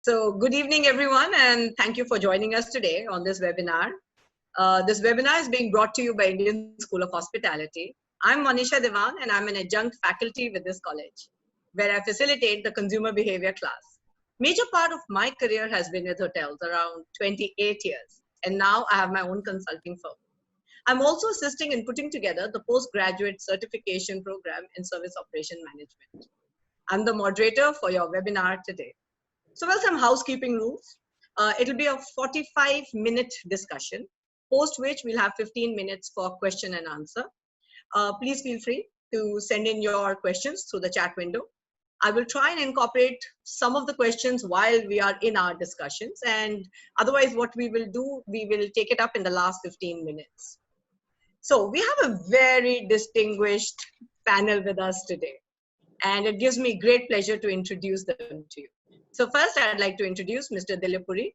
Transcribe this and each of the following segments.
So good evening, everyone, and thank you for joining us today on this webinar. This webinar is being brought to you by Indian School of Hospitality. I'm Manisha Devan, and I'm an adjunct faculty with this college, where I facilitate the consumer behavior class. Major part of my career has been with hotels, around 28 years, and now I have my own consulting firm. I'm also assisting in putting together the postgraduate certification program in service operation management. I'm the moderator for your webinar today. So, well, some housekeeping rules. It'll be a 45-minute discussion, post which we'll have 15 minutes for question and answer. Please feel free to send in your questions through the chat window. I will try and incorporate some of the questions while we are in our discussions, and otherwise what we will do, we will take it up in the last 15 minutes. So we have a very distinguished panel with us today, and it gives me great pleasure to introduce them to you. So first, I'd like to introduce Mr. Dilip Puri.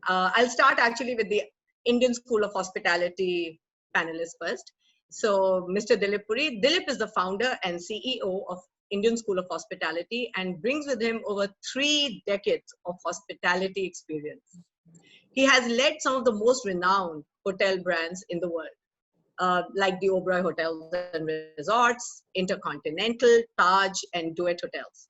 I'll start actually with the Indian School of Hospitality panelists first. So Mr. Dilip Puri, Dilip is the founder and CEO of Indian School of Hospitality and brings with him over 3 decades of hospitality experience. He has led some of the most renowned hotel brands in the world, like the Oberoi Hotels and Resorts, Intercontinental, Taj, and Duet Hotels.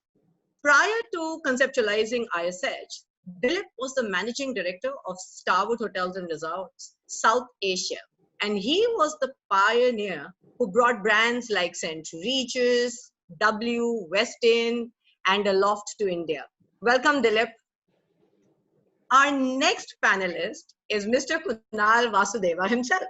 Prior to conceptualizing ISH, Dilip was the managing director of Starwood Hotels and Resorts, South Asia. And he was the pioneer who brought brands like St. Regis, W, Westin, and Aloft to India. Welcome, Dilip. Our next panelist is Mr. Kunal Vasudeva himself.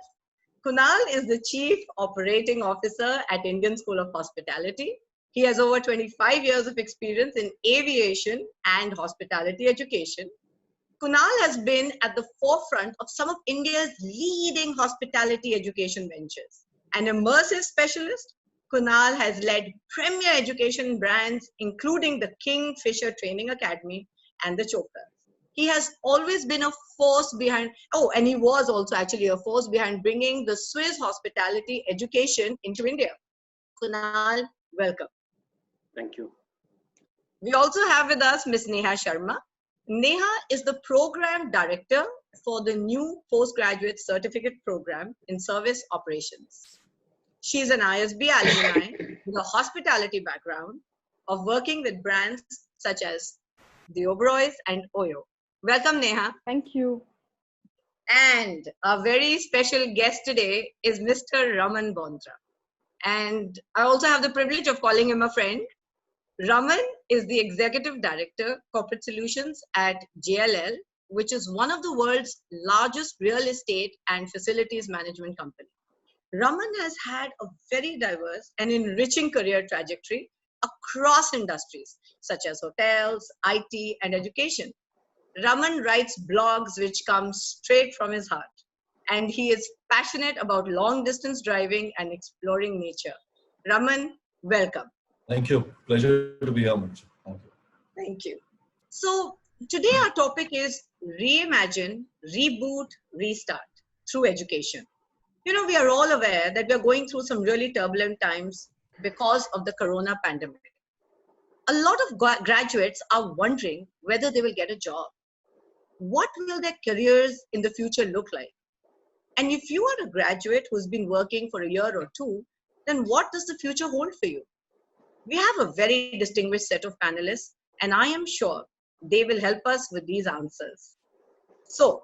Kunal is the Chief Operating Officer at Indian School of Hospitality. He has over 25 years of experience in aviation and hospitality education. Kunal has been at the forefront of some of India's leading hospitality education ventures. An immersive specialist, Kunal has led premier education brands, including the Kingfisher Training Academy and the Chopras. He has always been a force behind, and he was also actually a force behind bringing the Swiss hospitality education into India. Kunal, welcome. Thank you. We also have with us Ms. Neha Sharma. Neha is the program director for the new postgraduate certificate program in service operations. She is an ISB alumni with a hospitality background of working with brands such as the Oberois and Oyo. Welcome, Neha. Thank you. And a very special guest today is Mr. Raman Bountra. And I also have the privilege of calling him a friend. Raman is the Executive Director, Corporate Solutions at JLL, which is one of the world's largest real estate and facilities management company. Raman has had a very diverse and enriching career trajectory across industries, such as hotels, IT, and education. Raman writes blogs which come straight from his heart, and he is passionate about long-distance driving and exploring nature. Raman, welcome. Thank you. Pleasure to be here, Manju. Thank you. Thank you. So today our topic is reimagine, reboot, restart through education. You know, we are all aware that we are going through some really turbulent times because of the corona pandemic. A lot of graduates are wondering whether they will get a job. What will their careers in the future look like? And if you are a graduate who's been working for a year or two, then what does the future hold for you? We have a very distinguished set of panelists, and I am sure they will help us with these answers. So,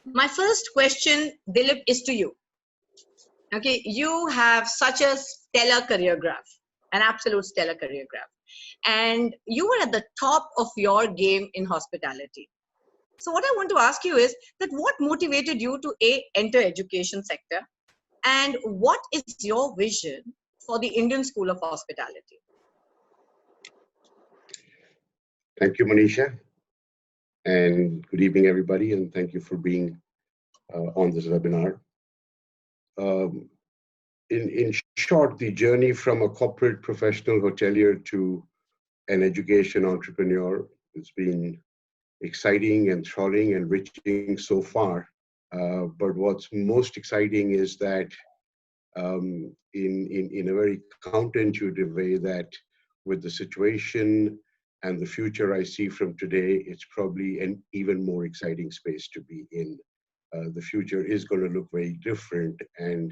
my first question, Dilip, is to you. Okay, you have such a stellar career graph, an absolute stellar career graph. And you were at the top of your game in hospitality. So what I want to ask you is that what motivated you to enter education sector, and what is your vision for the Indian School of Hospitality? Thank you, Manisha. And good evening, everybody. And thank you for being on this webinar. In short, the journey from a corporate professional hotelier to an education entrepreneur has been exciting, enthralling, and enriching so far. But what's most exciting is that in a very counterintuitive way, that with the situation and the future I see from today, it's probably an even more exciting space to be in. The future is going to look very different, and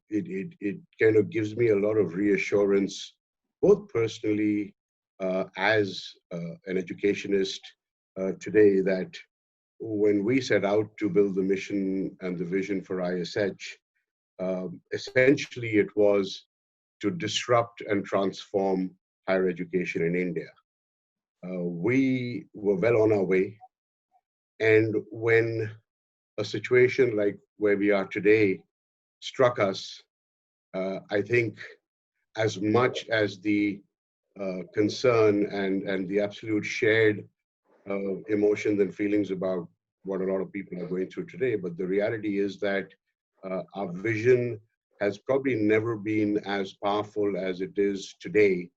it kind of gives me a lot of reassurance, both personally as an educationist today, that when we set out to build the mission and the vision for ISH, essentially it was to disrupt and transform higher education in India. We were well on our way, and when a situation like where we are today struck us, I think as much as the concern and the absolute shared emotions and feelings about what a lot of people are going through today, but the reality is that our vision has probably never been as powerful as it is today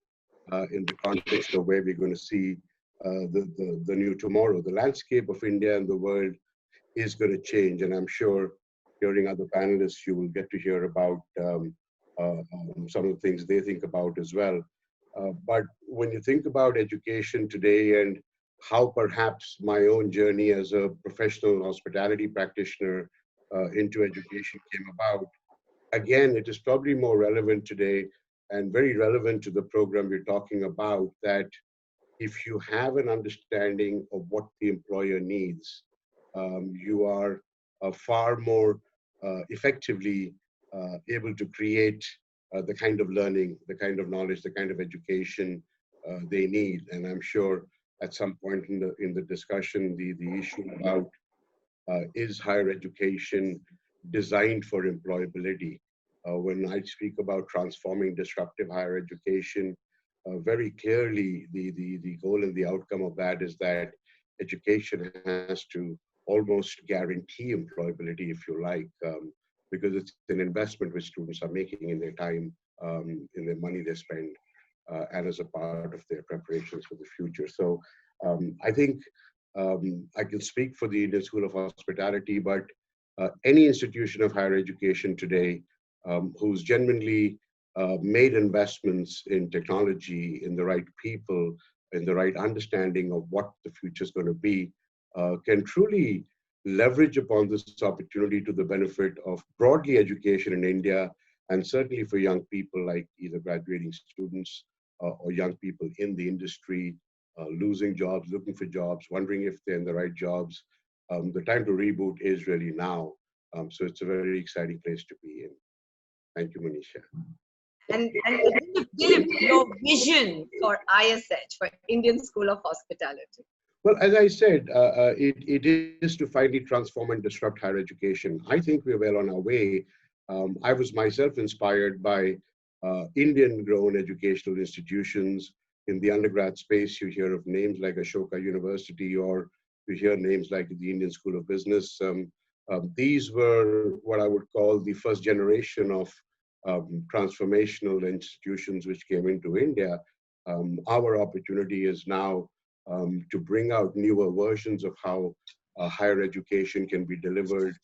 in the context of where we're going to see the new tomorrow. The landscape of India and the world is going to change, and I'm sure hearing other panelists, you will get to hear about some of the things they think about as well. But when you think about education today and how perhaps my own journey as a professional hospitality practitioner into education came about, again, it is probably more relevant today and very relevant to the program we're talking about, that if you have an understanding of what the employer needs, you are far more effectively able to create the kind of learning, the kind of knowledge, the kind of education they need. And I'm sure at some point in the discussion, the issue about is higher education designed for employability? When I speak about transforming disruptive higher education, very clearly the goal and the outcome of that is that education has to almost guarantee employability, if you like, because it's an investment which students are making in their time, in the money they spend, and as a part of their preparations for the future. So I think I can speak for the Indian School of Hospitality, but any institution of higher education today who's genuinely made investments in technology, in the right people, in the right understanding of what the future is going to be, can truly leverage upon this opportunity to the benefit of broadly education in India, and certainly for young people like either graduating students or young people in the industry, losing jobs, looking for jobs, wondering if they're in the right jobs. The time to reboot is really now. So it's a very exciting place to be in. Thank you, Manisha. And Dilip, your vision for ISH, for Indian School of Hospitality. Well, as I said, it is to finally transform and disrupt higher education. I think we're well on our way. I was myself inspired by Indian-grown educational institutions. In the undergrad space, you hear of names like Ashoka University, or you hear names like the Indian School of Business. These were what I would call the first generation of transformational institutions which came into India. Our opportunity is now to bring out newer versions of how higher education can be delivered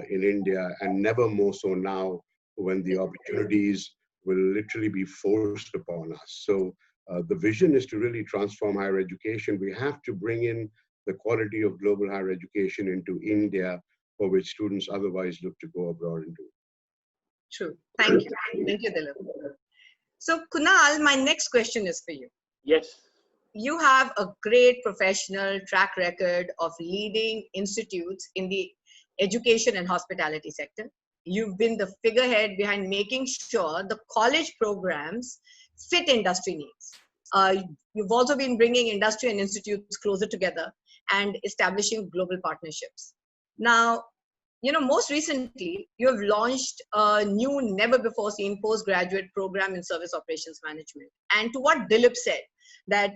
in India, and never more so now when the opportunities will literally be forced upon us. So the vision is to really transform higher education. We have to bring in the quality of global higher education into India, for which students otherwise look to go abroad and do. True. Thank you. Thank you, Dilip. So Kunal, my next question is for you. Yes. You have a great professional track record of leading institutes in the education and hospitality sector. You've been the figurehead behind making sure the college programs fit industry needs. You've also been bringing industry and institutes closer together and establishing global partnerships. Now, most recently, you have launched a new, never-before-seen postgraduate program in service operations management. And to what Dilip said, that,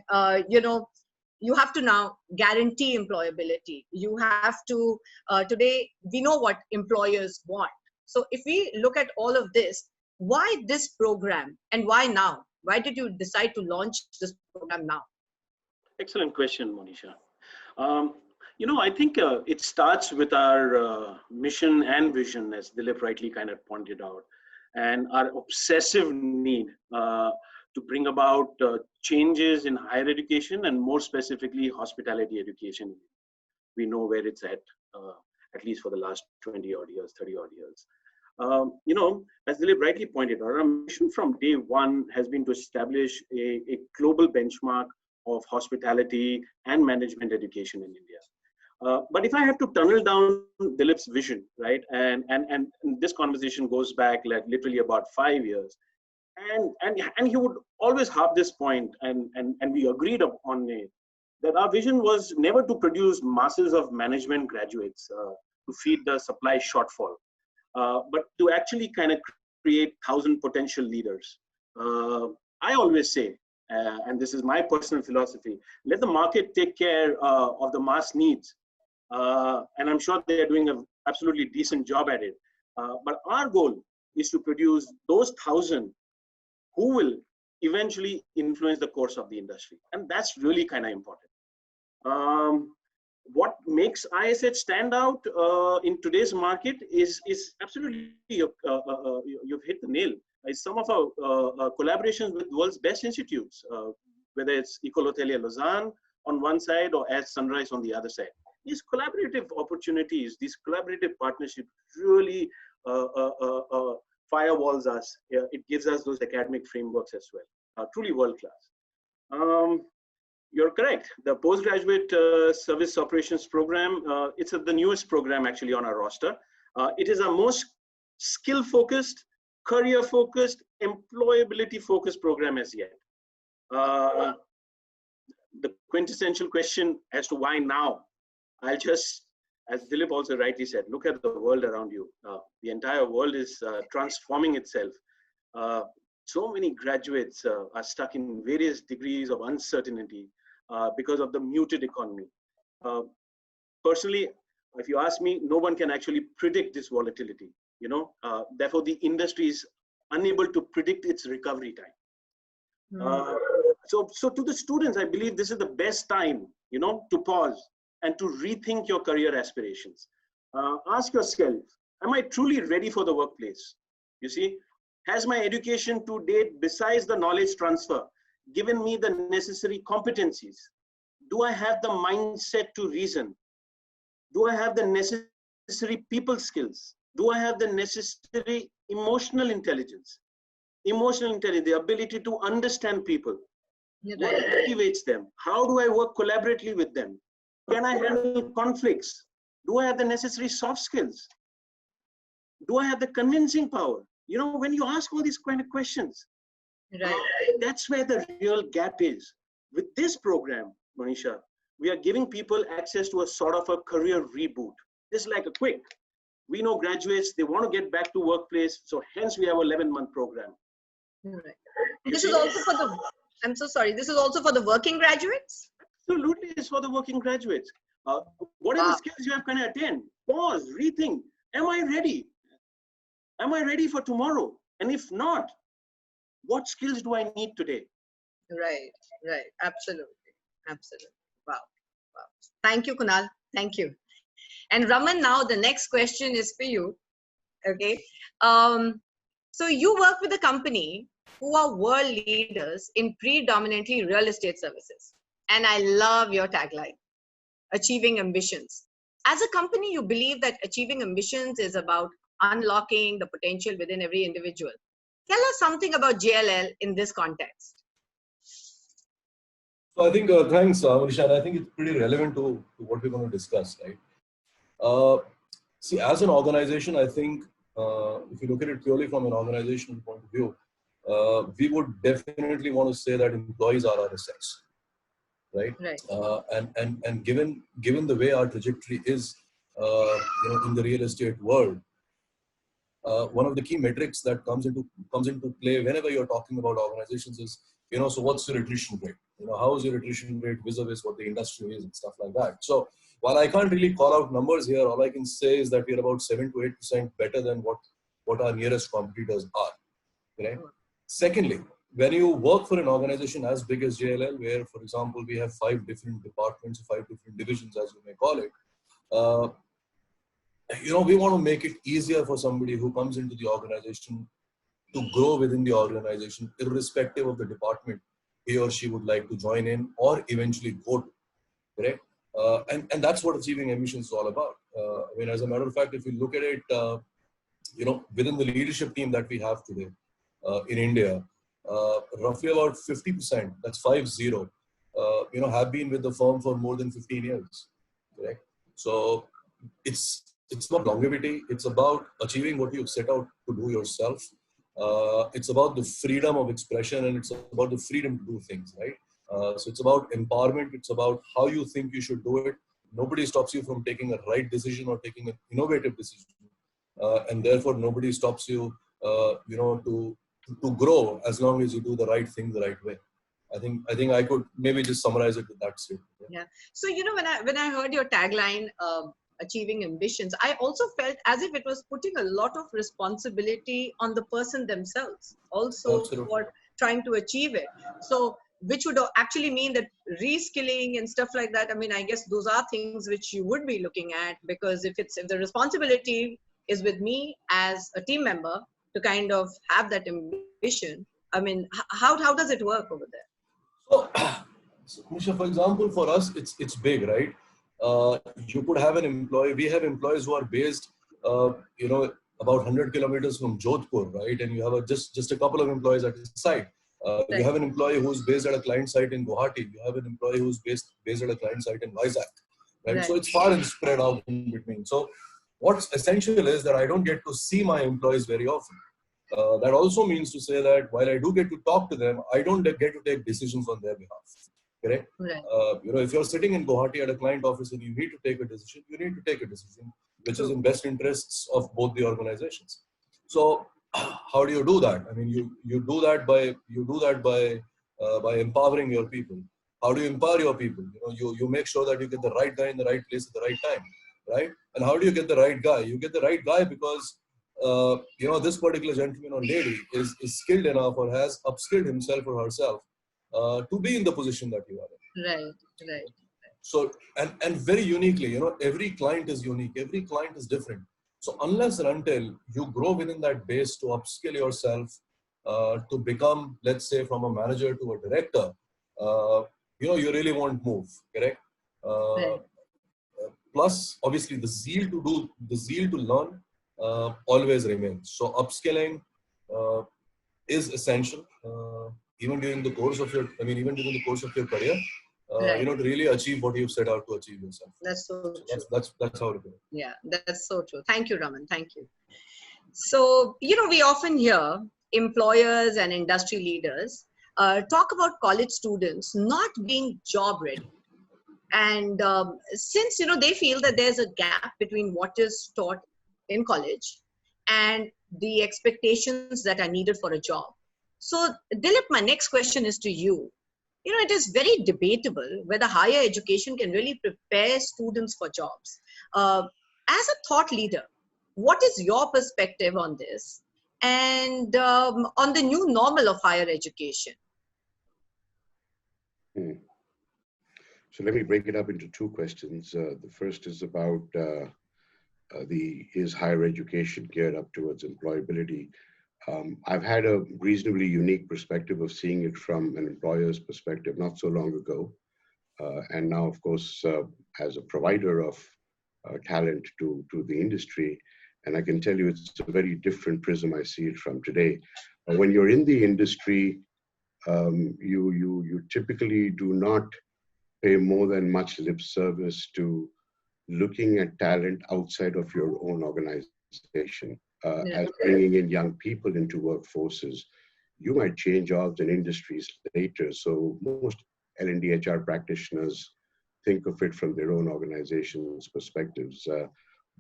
you have to now guarantee employability. You have to, today, we know what employers want. So if we look at all of this, why this program and why now? Why did you decide to launch this program now? Excellent question, Monisha. I think it starts with our mission and vision, as Dilip rightly kind of pointed out, and our obsessive need to bring about changes in higher education and more specifically hospitality education. We know where it's at least for the last 20 odd years, 30 odd years. You know, as Dilip rightly pointed out, our mission from day one has been to establish a global benchmark of hospitality and management education in India. But if I have to tunnel down Dilip's vision, right, and this conversation goes back like literally about 5 years, and he would always have this point, and we agreed on it, that our vision was never to produce masses of management graduates to feed the supply shortfall, but to actually kind of create 1,000 potential leaders. I always say, and this is my personal philosophy, let the market take care of the mass needs. And I'm sure they're doing an absolutely decent job at it. But our goal is to produce those 1,000 who will eventually influence the course of the industry. And that's really kind of important. What makes ISH stand out in today's market is absolutely, you've hit the nail. It's some of our collaborations with the world's best institutes, whether it's École Hôtelière Lausanne on one side or as Sunrise on the other side. These collaborative opportunities, these collaborative partnerships really firewalls us. It gives us those academic frameworks as well. Truly world class. You're correct. The postgraduate service operations program, it's the newest program actually on our roster. It is our most skill-focused, career-focused, employability-focused program as yet. The quintessential question as to why now, I'll just, as Dilip also rightly said, look at the world around you. The entire world is transforming itself. So many graduates are stuck in various degrees of uncertainty because of the muted economy. Personally, if you ask me, no one can actually predict this volatility. You know, therefore the industry is unable to predict its recovery time. So to the students, I believe this is the best time, you know, to pause and to rethink your career aspirations. Ask yourself, am I truly ready for the workplace? You see, has my education to date, besides the knowledge transfer, given me the necessary competencies? Do I have the mindset to reason? Do I have the necessary people skills? Do I have the necessary emotional intelligence? Emotional intelligence, the ability to understand people. What motivates them? How do I work collaboratively with them? Can I handle conflicts? Do I have the necessary soft skills? Do I have the convincing power? You know, when you ask all these kind of questions, that's where the real gap is. With this program, Manisha, we are giving people access to a sort of a career reboot. It's like a quick. We know graduates, they want to get back to workplace, so hence we have an 11-month program. This is also for the, I'm so sorry, this is also for the working graduates? Absolutely, it's for the working graduates. What are the skills you have kind of attained? Pause, rethink. Am I ready? Am I ready for tomorrow? And if not, what skills do I need today? Right. Absolutely. Wow. Thank you, Kunal. Thank you. And Raman, now the next question is for you. Okay. So you work with a company who are world leaders in predominantly real estate services. And I love your tagline, achieving ambitions. As a company, you believe that achieving ambitions is about unlocking the potential within every individual. Tell us something about JLL in this context. So I think, thanks, Manisha, and I think it's pretty relevant to what we're going to discuss, right? See, as an organization, I think if you look at it purely from an organizational point of view, we would definitely want to say that employees are our assets, right? And given the way our trajectory is, in the real estate world, one of the key metrics that comes into play whenever you're talking about organizations is, so what's your attrition rate? How is your attrition rate vis-a-vis what the industry is and stuff like that. So while I can't really call out numbers here, all I can say is that we're about 7 to 8% better than what our nearest competitors are. Okay? Secondly, when you work for an organization as big as JLL, where, for example, we have 5 different departments, 5 different divisions, as you may call it, we want to make it easier for somebody who comes into the organization to grow within the organization, irrespective of the department he or she would like to join in or eventually go to, correct? And that's what achieving ambitions is all about. I mean, as a matter of fact, if you look at it, within the leadership team that we have today in India, roughly about 50%, that's 50, have been with the firm for more than 15 years, correct? So it's about longevity. It's about achieving what you've set out to do yourself. It's about the freedom of expression, and it's about the freedom to do things, right? So it's about empowerment. It's about how you think you should do it. Nobody stops you from taking a right decision or taking an innovative decision. And therefore, nobody stops you, to grow as long as you do the right thing the right way. I think I could maybe just summarize it with that statement. Yeah. So, when I heard your tagline, achieving ambitions, I also felt as if it was putting a lot of responsibility on the person themselves also. Absolutely. For trying to achieve it. So, which would actually mean that reskilling and stuff like that. I mean, I guess those are things which you would be looking at, because if the responsibility is with me as a team member to kind of have that ambition, I mean, how does it work over there? So, Nisha, for example, for us, it's big, right? You could have an employee. We have employees who are based, about 100 kilometers from Jodhpur, right? And you have just a couple of employees at the site. You have an employee who's based at a client site in Guwahati. You have an employee who's based at a client site in Vizag, right? So it's far and spread out in between. So what's essential is that I don't get to see my employees very often. That also means to say that while I do get to talk to them, I don't get to take decisions on their behalf. Correct? Right. If you're sitting in Guwahati at a client office and you need to take a decision, you need to take a decision which is in best interests of both the organizations. So how do you do that? I mean, you do that by empowering your people. How do you empower your people? You make sure that you get the right guy in the right place at the right time, right? And how do you get the right guy? You get the right guy because this particular gentleman or lady is skilled enough or has upskilled himself or herself to be in the position that you are in. Right. So, and very uniquely, every client is unique. Every client is different. So unless and until you grow within that base to upskill yourself, to become, let's say, from a manager to a director, you really won't move, correct? Right. Plus, obviously, the zeal to learn always remains. So upskilling is essential, even during the course of your career. Right. To really achieve what you've set out to achieve yourself. That's so true. That's how it is. Yeah, that's so true. Thank you, Raman. Thank you. So, we often hear employers and industry leaders talk about college students not being job ready. And since, they feel that there's a gap between what is taught in college and the expectations that are needed for a job. So, Dilip, my next question is to you. It is very debatable whether higher education can really prepare students for jobs. As a thought leader, what is your perspective on this and on the new normal of higher education? So let me break it up into two questions. The first is about is higher education geared up towards employability? I've had a reasonably unique perspective of seeing it from an employer's perspective not so long ago. And now, of course, as a provider of talent to the industry, and I can tell you it's a very different prism I see it from today. When you're in the industry, you typically do not pay more than much lip service to looking at talent outside of your own organization. As bringing in young people into workforces. You might change jobs and industries later. So most L&D HR practitioners think of it from their own organization's perspectives.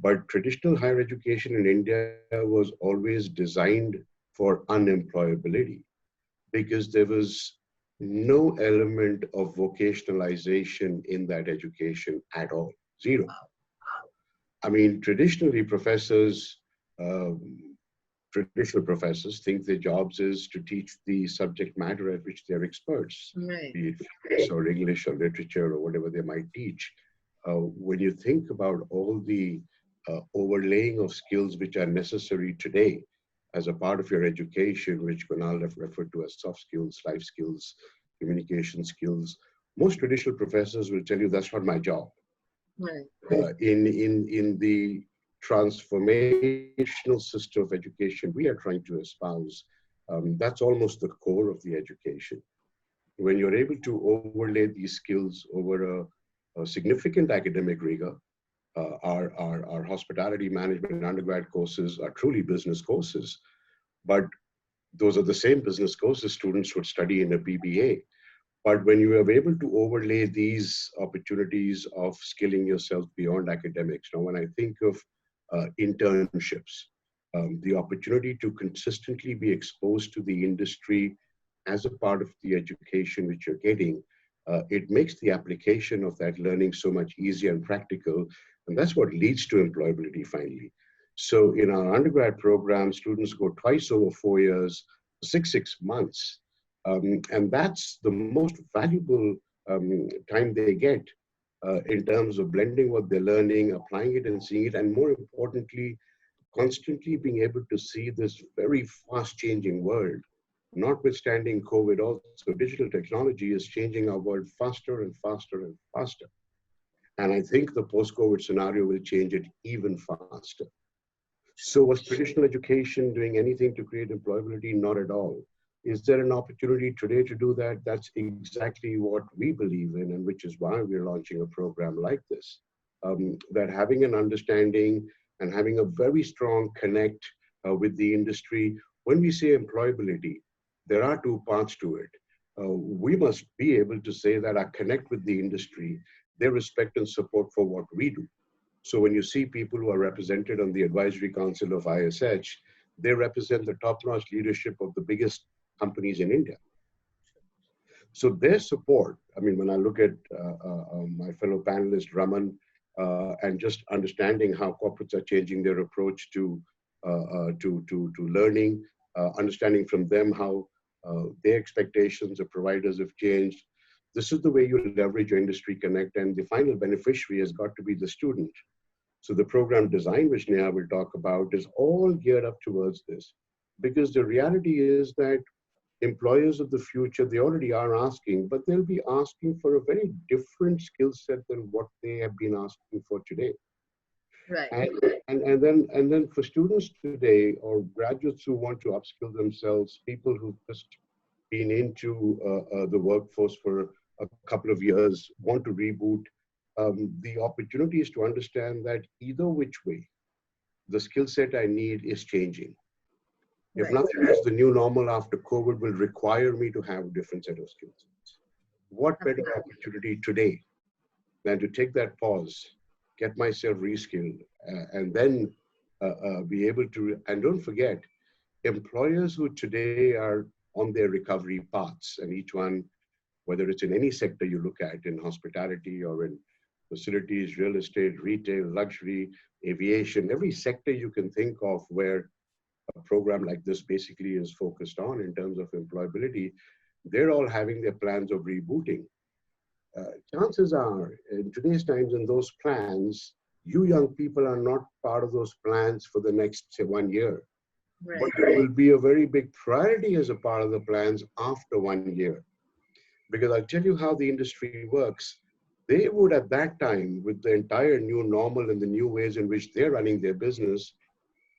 But traditional higher education in India was always designed for unemployability because there was no element of vocationalization in that education at all. Zero. I mean, traditional professors think their jobs is to teach the subject matter at which they're experts, right. Be it physics or English or literature or whatever they might teach. When you think about all the overlaying of skills which are necessary today as a part of your education, which Kunal referred to as soft skills, life skills, communication skills. Most traditional professors will tell you that's not my job. Right. In the transformational system of education we are trying to espouse, that's almost the core of the education. When you're able to overlay these skills over a significant academic rigor, our hospitality management undergrad courses are truly business courses, but those are the same business courses students would study in a BBA. But when you are able to overlay these opportunities of skilling yourself beyond academics, now when I think of internships, the opportunity to consistently be exposed to the industry as a part of the education which you're getting, it makes the application of that learning so much easier and practical. And that's what leads to employability finally. So in our undergrad program, students go twice over 4 years, 6 months. And that's the most valuable time they get in terms of blending what they're learning, applying it and seeing it, and more importantly, constantly being able to see this very fast changing world. Notwithstanding COVID also, digital technology is changing our world faster and faster and faster. And I think the post-COVID scenario will change it even faster. So was traditional education doing anything to create employability? Not at all. Is there an opportunity today to do that? That's exactly what we believe in, and which is why we're launching a program like this. That having an understanding and having a very strong connect with the industry. When we say employability, there are two parts to it. We must be able to say that our connect with the industry, their respect and support for what we do. So when you see people who are represented on the advisory council of ISH, they represent the top-notch leadership of the biggest companies in India. So their support, I mean, when I look at my fellow panelist, Raman, and just understanding how corporates are changing their approach to learning, understanding from them how their expectations of providers have changed. This is the way you leverage your industry connect, and the final beneficiary has got to be the student. So the program design, which Neha will talk about, is all geared up towards this. Because the reality is that employers of the future, they already are asking, but they'll be asking for a very different skill set than what they have been asking for today. Right. And then for students today, or graduates who want to upskill themselves, people who've just been into the workforce for a couple of years, want to reboot, the opportunity is to understand that either which way, the skill set I need is changing. If Right. nothing else, the new normal after COVID will require me to have a different set of skills. What better opportunity today than to take that pause, get myself reskilled, and then be able to, and don't forget, employers who today are on their recovery paths, and each one, whether it's in any sector you look at, in hospitality or in facilities, real estate, retail, luxury, aviation, every sector you can think of where a program like this basically is focused on in terms of employability, they're all having their plans of rebooting. Chances are, in today's times, in those plans, you young people are not part of those plans for the next, say, 1 year. Right. But it will be a very big priority as a part of the plans after 1 year. Because I'll tell you how the industry works. They would at that time, with the entire new normal and the new ways in which they're running their business,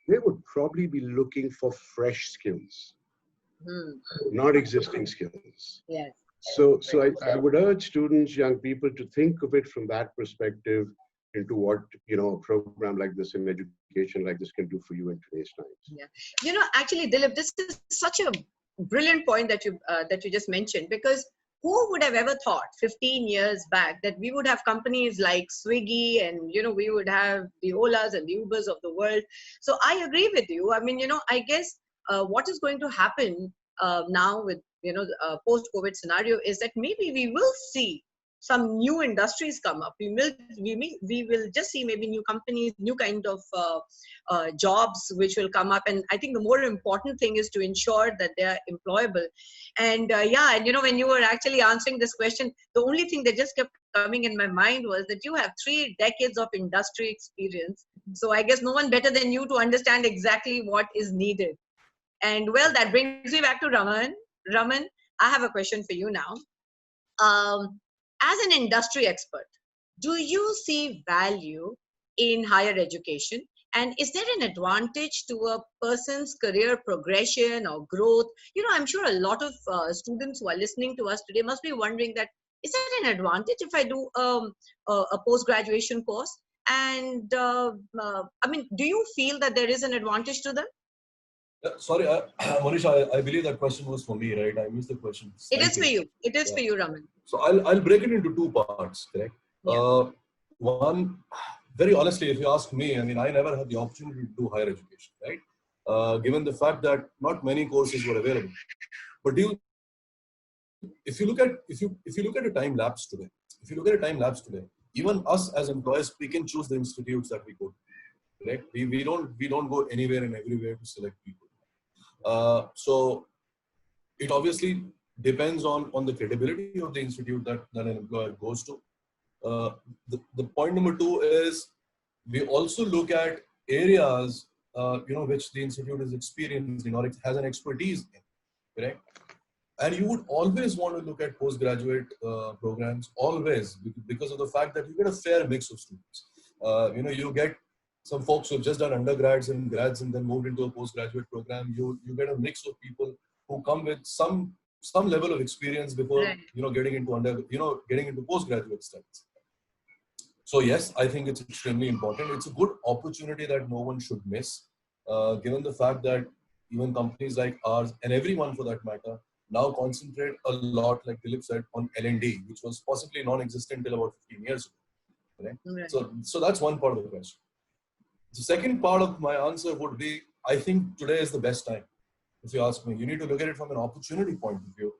they would probably be looking for fresh skills, not existing skills. Yes. So I would urge students, young people, to think of it from that perspective into what, you know, a program like this and education like this can do for you in today's times. Yeah. You know, actually, Dilip, this is such a brilliant point that you just mentioned, because who would have ever thought 15 years back that we would have companies like Swiggy and, you know, we would have the Olas and the Ubers of the world. So I agree with you. I mean, you know, I guess what is going to happen now with, you know, post-COVID scenario is that maybe we will see some new industries come up. We will just see maybe new companies, new kind of jobs which will come up. And I think the more important thing is to ensure that they are employable. And yeah, and you know, when you were actually answering this question, the only thing that just kept coming in my mind was that you have 3 decades of industry experience. So I guess no one better than you to understand exactly what is needed. And well, that brings me back to Raman. Raman, I have a question for you now. As an industry expert, do you see value in higher education? And is there an advantage to a person's career progression or growth? I'm sure a lot of students who are listening to us today must be wondering that, is there an advantage if I do a post-graduation course? And do you feel that there is an advantage to them? Sorry, Manisha, I believe that question was for me, right? I missed the question. It is for you. It is for you, Raman. So I'll break it into two parts, correct? Yeah. One, very honestly, if you ask me, I never had the opportunity to do higher education, right? Given the fact that not many courses were available. But if you look at a time lapse today, even us as employers, we can choose the institutes that we go to, correct? We don't go anywhere and everywhere to select people. So it obviously depends on the credibility of the institute that an employer goes to. The point number two is we also look at areas which the institute is experienced in or it has an expertise in, correct? And you would always want to look at postgraduate programs, always, because of the fact that you get a fair mix of students. You get some folks who have just done undergrads and grads and then moved into a postgraduate program. You get a mix of people who come with some level of experience before getting into postgraduate studies. So yes, I think it's extremely important. It's a good opportunity that no one should miss, given the fact that even companies like ours and everyone for that matter now concentrate a lot, like Dilip said, on L&D, which was possibly non-existent till about 15 years ago. Right? So that's one part of the question. The second part of my answer would be, I think today is the best time. If you ask me, you need to look at it from an opportunity point of view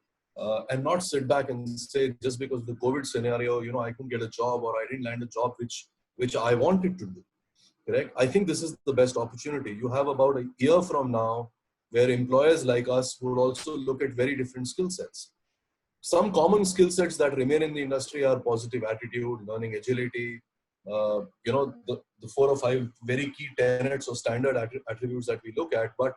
and not sit back and say, just because of the COVID scenario, I couldn't get a job or I didn't land a job which I wanted to do. Correct? I think this is the best opportunity. You have about a year from now where employers like us would also look at very different skill sets. Some common skill sets that remain in the industry are positive attitude, learning agility, the 4 or 5 very key tenets or standard attributes that we look at. But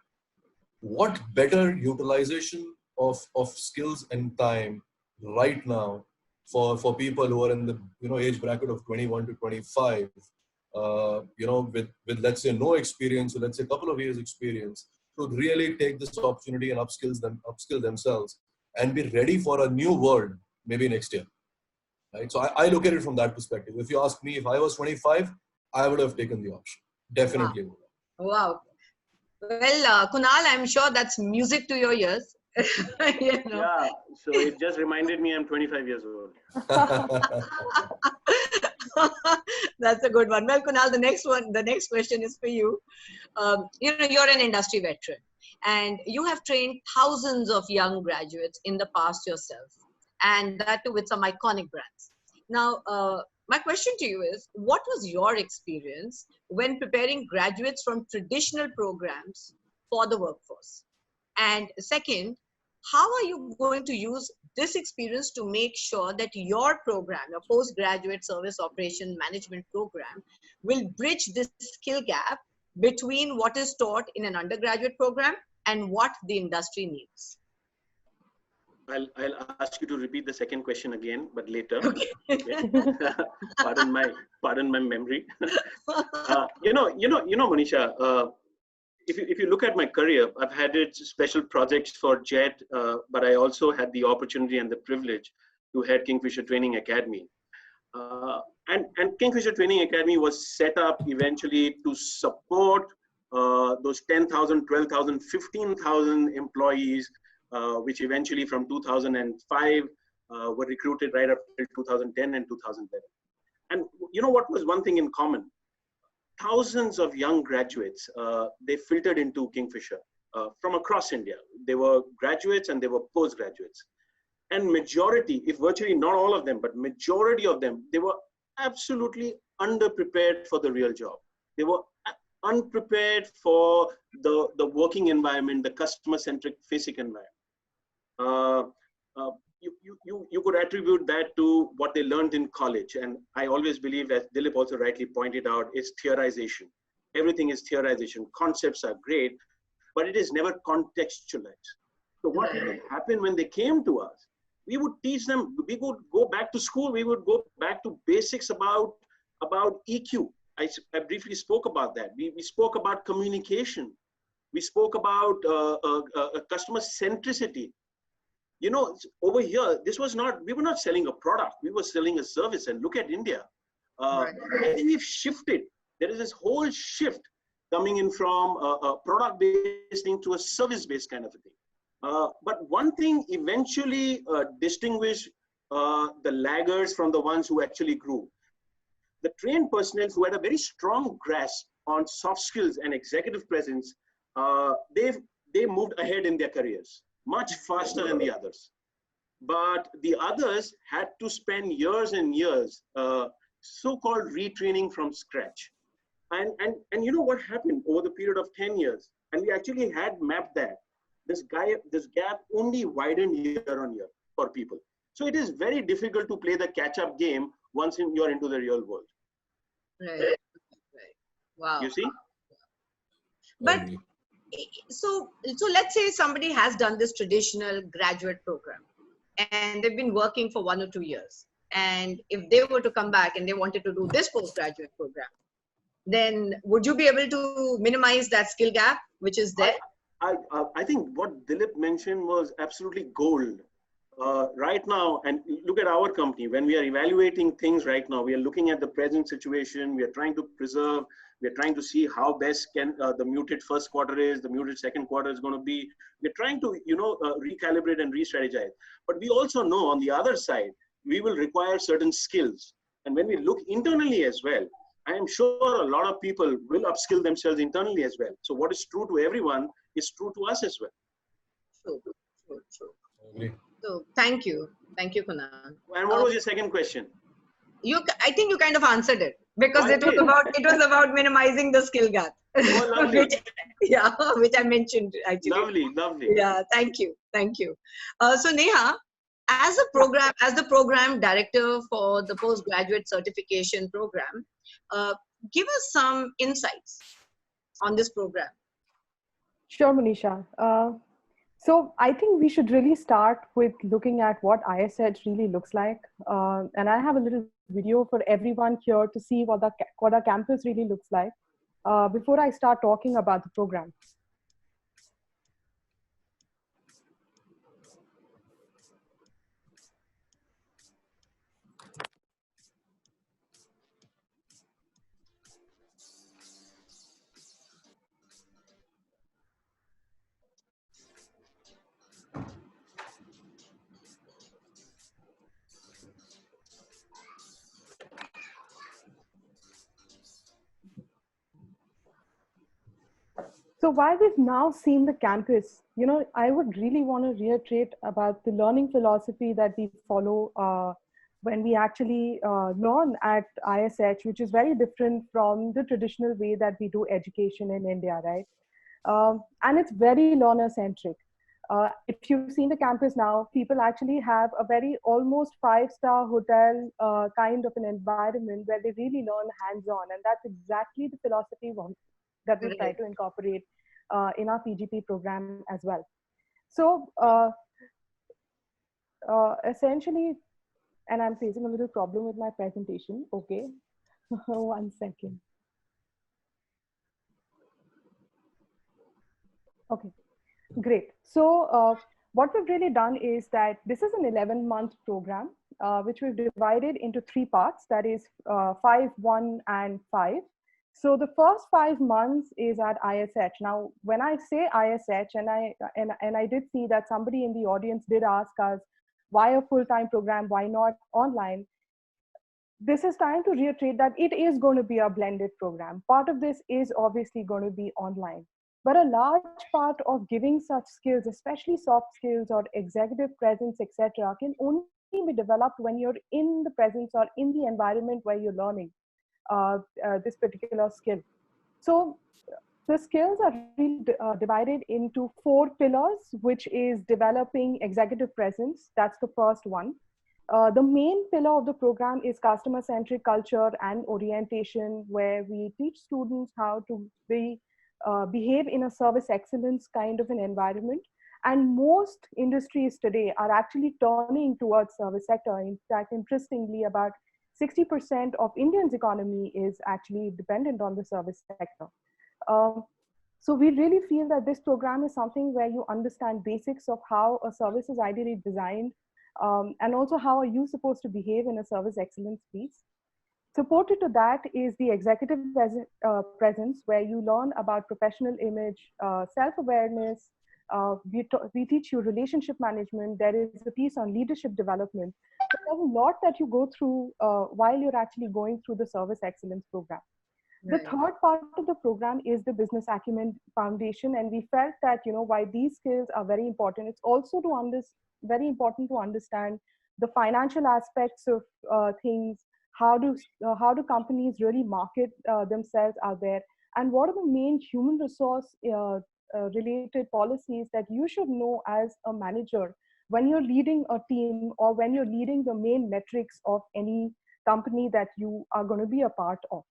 what better utilization of skills and time right now for people who are in the age bracket of 21 to 25, with let's say no experience, or let's say a couple of years experience, to really take this opportunity and upskill themselves and be ready for a new world maybe next year. Right? So I look at it from that perspective. If you ask me, if I was 25, I would have taken the option. Definitely. Wow. Well, Kunal, I'm sure that's music to your ears. Yeah, so it just reminded me I'm 25 years old. That's a good one. Well, Kunal, the next question is for you. You're an industry veteran and you have trained thousands of young graduates in the past yourself, and that too with some iconic brands. Now, my question to you is, what was your experience when preparing graduates from traditional programs for the workforce? And second, how are you going to use this experience to make sure that your program, your postgraduate service operation management program, will bridge this skill gap between what is taught in an undergraduate program and what the industry needs? I'll ask you to repeat the second question again, but later. Okay. Pardon my memory. Manisha, if you look at my career, I've had special projects for JET, but I also had the opportunity and the privilege to head Kingfisher Training Academy. And Kingfisher Training Academy was set up eventually to support those 10,000, 12,000, 15,000 employees, which eventually from 2005 were recruited right up till 2010 and 2011. And what was one thing in common? Thousands of young graduates, they filtered into Kingfisher from across India. They were graduates and they were postgraduates. And majority, if virtually not all of them, but majority of them, they were absolutely underprepared for the real job. They were unprepared for the working environment, the customer-centric facing environment. You could attribute that to what they learned in college. And I always believe, as Dilip also rightly pointed out, is theorization. Everything is theorization. Concepts are great, but it is never contextualized. So what would happen when they came to us? We would teach them, we would go back to school, we would go back to basics about EQ. I briefly spoke about that. We spoke about communication. We spoke about customer centricity. You know, over here, this was not, we were not selling a product, we were selling a service. And look at India. I think we've shifted. There is this whole shift coming in from a product-based thing to a service-based kind of a thing. But one thing eventually distinguished the laggers from the ones who actually grew. The trained personnel who had a very strong grasp on soft skills and executive presence, they moved ahead in their careers much faster than the others. But the others had to spend years and years so-called retraining from scratch. And you know what happened over the period of 10 years? And we actually had mapped that. This gap only widened year on year for people. So it is very difficult to play the catch-up game once you're into the real world. Right. Wow. You see? But so let's say somebody has done this traditional graduate program and they've been working for 1 or 2 years. And if they were to come back and they wanted to do this postgraduate program, then would you be able to minimize that skill gap which is there? I think what Dilip mentioned was absolutely gold. Right now, and look at our company, when we are evaluating things right now, we are looking at the present situation, we are trying to preserve, we are trying to see how best can the muted first quarter is, the muted second quarter is going to be. We're trying to, recalibrate and re-strategize. But we also know on the other side, we will require certain skills. And when we look internally as well, I am sure a lot of people will upskill themselves internally as well. So what is true to everyone is true to us as well. True. So thank you, Kunal. And what was your second question? I think you kind of answered it because it was about minimizing the skill gap. Oh, lovely. which I mentioned actually. Lovely. Yeah, thank you. So Neha, as the program director for the postgraduate certification program, give us some insights on this program. Sure, Manisha. So I think we should really start with looking at what ISH really looks like. And I have a little video for everyone here to see what our campus really looks like before I start talking about the program. So while we've now seen the campus, I would really want to reiterate about the learning philosophy that we follow when we actually learn at ISH, which is very different from the traditional way that we do education in India, right? And it's very learner-centric. If you've seen the campus now, people actually have a very almost 5-star hotel kind of an environment where they really learn hands-on. And that's exactly the philosophy that we try to incorporate in our PGP program as well. So essentially, and I'm facing a little problem with my presentation. Okay, 1 second. Okay, great. So what we've really done is that this is an 11-month program, which we've divided into 3 parts, that is 5, 1, and 5. So the first 5 months is at ISH. Now, when I say ISH, and I did see that somebody in the audience did ask us, why a full-time program? Why not online? This is time to reiterate that it is going to be a blended program. Part of this is obviously going to be online. But a large part of giving such skills, especially soft skills or executive presence, etc., can only be developed when you're in the presence or in the environment where you're learning this particular skill. So the skills are really divided into 4 pillars, which is developing executive presence. That's the first one. The main pillar of the program is customer-centric culture and orientation, where we teach students how to behave in a service excellence kind of an environment. And most industries today are actually turning towards service sector. In fact, interestingly, about 60% of India's economy is actually dependent on the service sector. So we really feel that this program is something where you understand basics of how a service is ideally designed, and also how are you supposed to behave in a service excellence piece. Supported to that is the executive presence, where you learn about professional image, self-awareness. We teach you relationship management. There is a piece on leadership development. So there's a lot that you go through while you're actually going through the service excellence program. The third part of the program is the business acumen foundation, and we felt that, you know, why these skills are very important. It's also very important to understand the financial aspects of things. How do companies really market themselves out there, and what are the main human resource related policies that you should know as a manager when you're leading a team, or when you're leading the main metrics of any company that you are going to be a part of.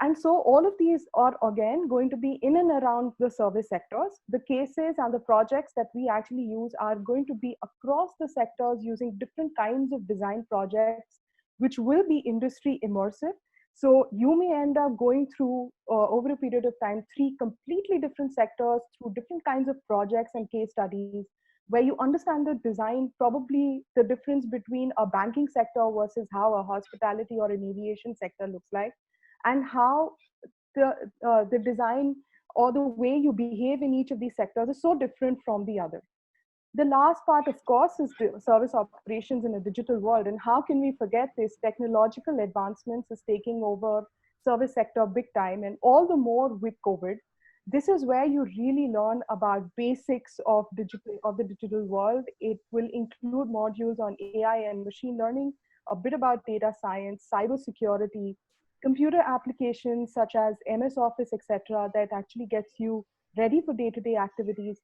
And so all of these are again going to be in and around the service sectors. The cases and the projects that we actually use are going to be across the sectors using different kinds of design projects, which will be industry immersive. So you may end up going through, over a period of time, 3 completely different sectors through different kinds of projects and case studies, where you understand the design, probably the difference between a banking sector versus how a hospitality or an aviation sector looks like, and how the design or the way you behave in each of these sectors is so different from the other. The last part, of course, is the service operations in a digital world. And how can we forget this? Technological advancements is taking over service sector big time, and all the more with COVID. This is where you really learn about basics of the digital world. It will include modules on AI and machine learning, a bit about data science, cybersecurity, computer applications such as MS Office, etc., that actually gets you ready for day-to-day activities.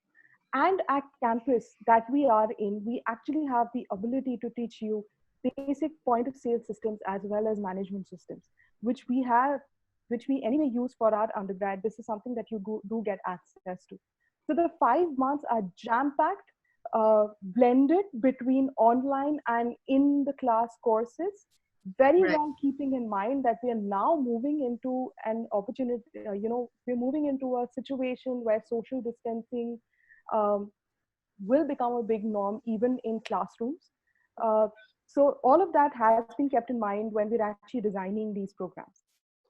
And at campus that we are in, we actually have the ability to teach you basic point of sale systems as well as management systems, which we anyway use for our undergrad. This is something that you do get access to. So the 5 months are jam-packed, blended between online and in the class courses, very well keeping in mind that we are now moving into an opportunity, we're moving into a situation where social distancing will become a big norm even in classrooms. So all of that has been kept in mind when we're actually designing these programs.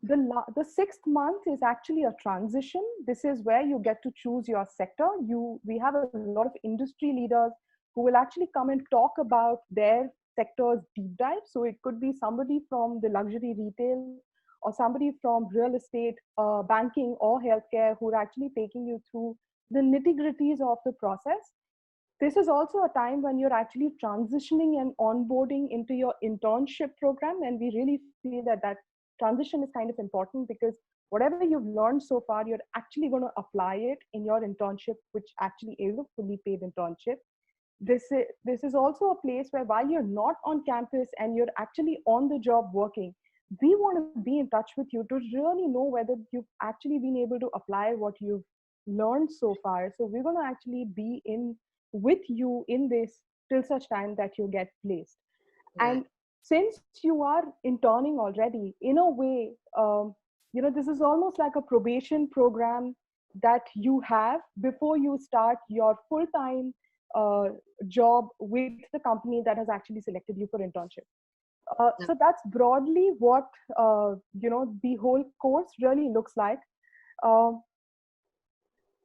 The 6th month is actually a transition. This is where you get to choose your sector. We have a lot of industry leaders who will actually come and talk about their sector's deep dive. So it could be somebody from the luxury retail, or somebody from real estate, banking, or healthcare, who are actually taking you through the nitty-gritties of the process. This is also a time when you're actually transitioning and onboarding into your internship program. And we really feel that that transition is kind of important, because whatever you've learned so far, you're actually going to apply it in your internship, which actually is a fully paid internship. This is also a place where, while you're not on campus and you're actually on the job working, we want to be in touch with you to really know whether you've actually been able to apply what you've learned so far. So we're going to actually be in with you in this till such time that you get placed. And since you are interning already, in a way, this is almost like a probation program that you have before you start your full-time job with the company that has actually selected you for internship. So that's broadly what the whole course really looks like.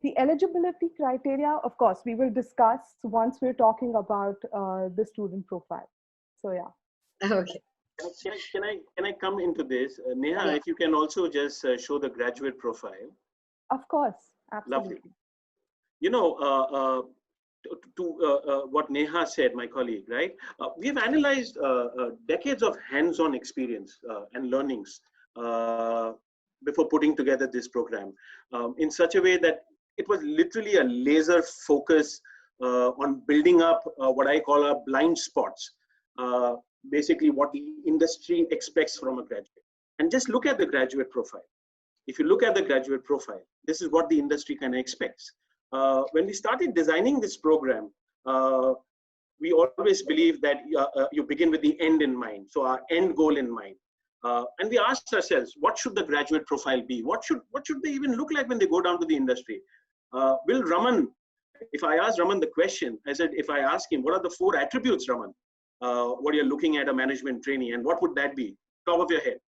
The eligibility criteria, of course, we will discuss once we're talking about the student profile. So yeah. Okay. Can I come into this? Neha, if you can also just show the graduate profile. Of course, absolutely. Lovely. You know, to what Neha said, my colleague, right? We've analyzed decades of hands-on experience and learnings before putting together this program in such a way that it was literally a laser focus on building up what I call our blind spots, basically what the industry expects from a graduate. And just look at the graduate profile. If you look at the graduate profile, this is what the industry kind of expects. when we started designing this program, we always believe that you begin with the end in mind. So our end goal in mind. And we asked ourselves, what should the graduate profile be? What should they even look like when they go down to the industry? Will Raman, if I ask Raman the question, I said, if I ask him, what are the 4 attributes, Raman, what you're looking at a management trainee, and what would that be? Top of your head.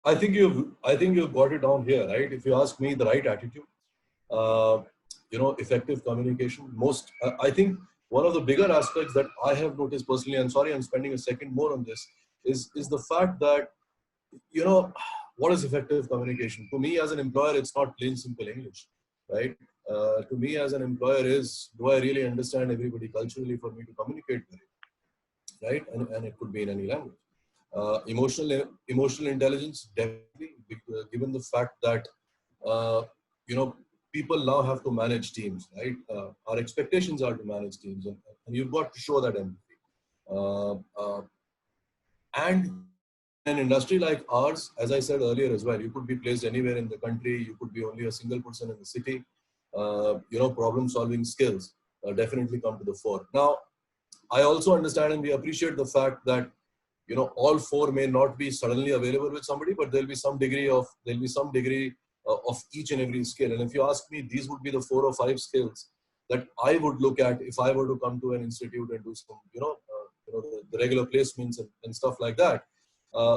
I think you've got it down here, right? If you ask me, the right attitude, effective communication. I think one of the bigger aspects that I have noticed personally, and sorry, I'm spending a second more on this, is the fact that, what is effective communication? To me as an employer, it's not plain simple English, right? To me as an employer do I really understand everybody culturally for me to communicate with it, right? And it could be in any language. Emotional intelligence, definitely, given the fact that, people now have to manage teams, right? Our expectations are to manage teams, and you've got to show that empathy. And in an industry like ours, as I said earlier as well, you could be placed anywhere in the country, you could be only a single person in the city. Problem-solving skills definitely come to the fore. Now, I also understand and we appreciate the fact that all 4 may not be suddenly available with somebody, but there'll be some degree of each and every skill. And if you ask me, these would be the 4 or 5 skills that I would look at if I were to come to an institute and do some, the regular placements and stuff like that.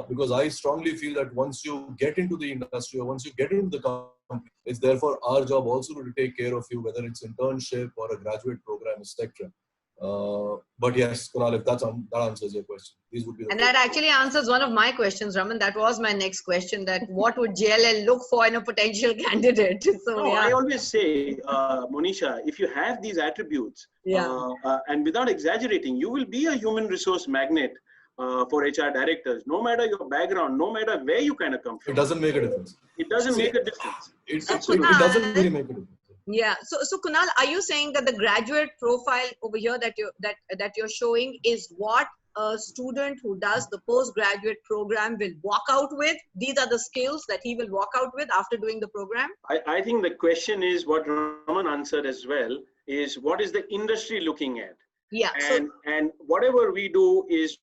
Because I strongly feel that once you get into the industry or once you get into the company, it's therefore our job also to take care of you, whether it's internship or a graduate program, etc. But yes, Kunal, if that answers your question, these would be the. And that actually answers one of my questions, Raman. That was my next question, that what would JLL look for in a potential candidate? So, yeah. I always say, Monisha, if you have these attributes, and without exaggerating, you will be a human resource magnet for HR directors, no matter your background, no matter where you kind of come from. It doesn't make a difference. It doesn't make a difference. It doesn't really make a difference. Yeah. So Kunal, are you saying that the graduate profile over here that you're showing is what a student who does the postgraduate program will walk out with? These are the skills that he will walk out with after doing the program? I think the question is what Raman answered as well, is what is the industry looking at? Yeah. And whatever we do is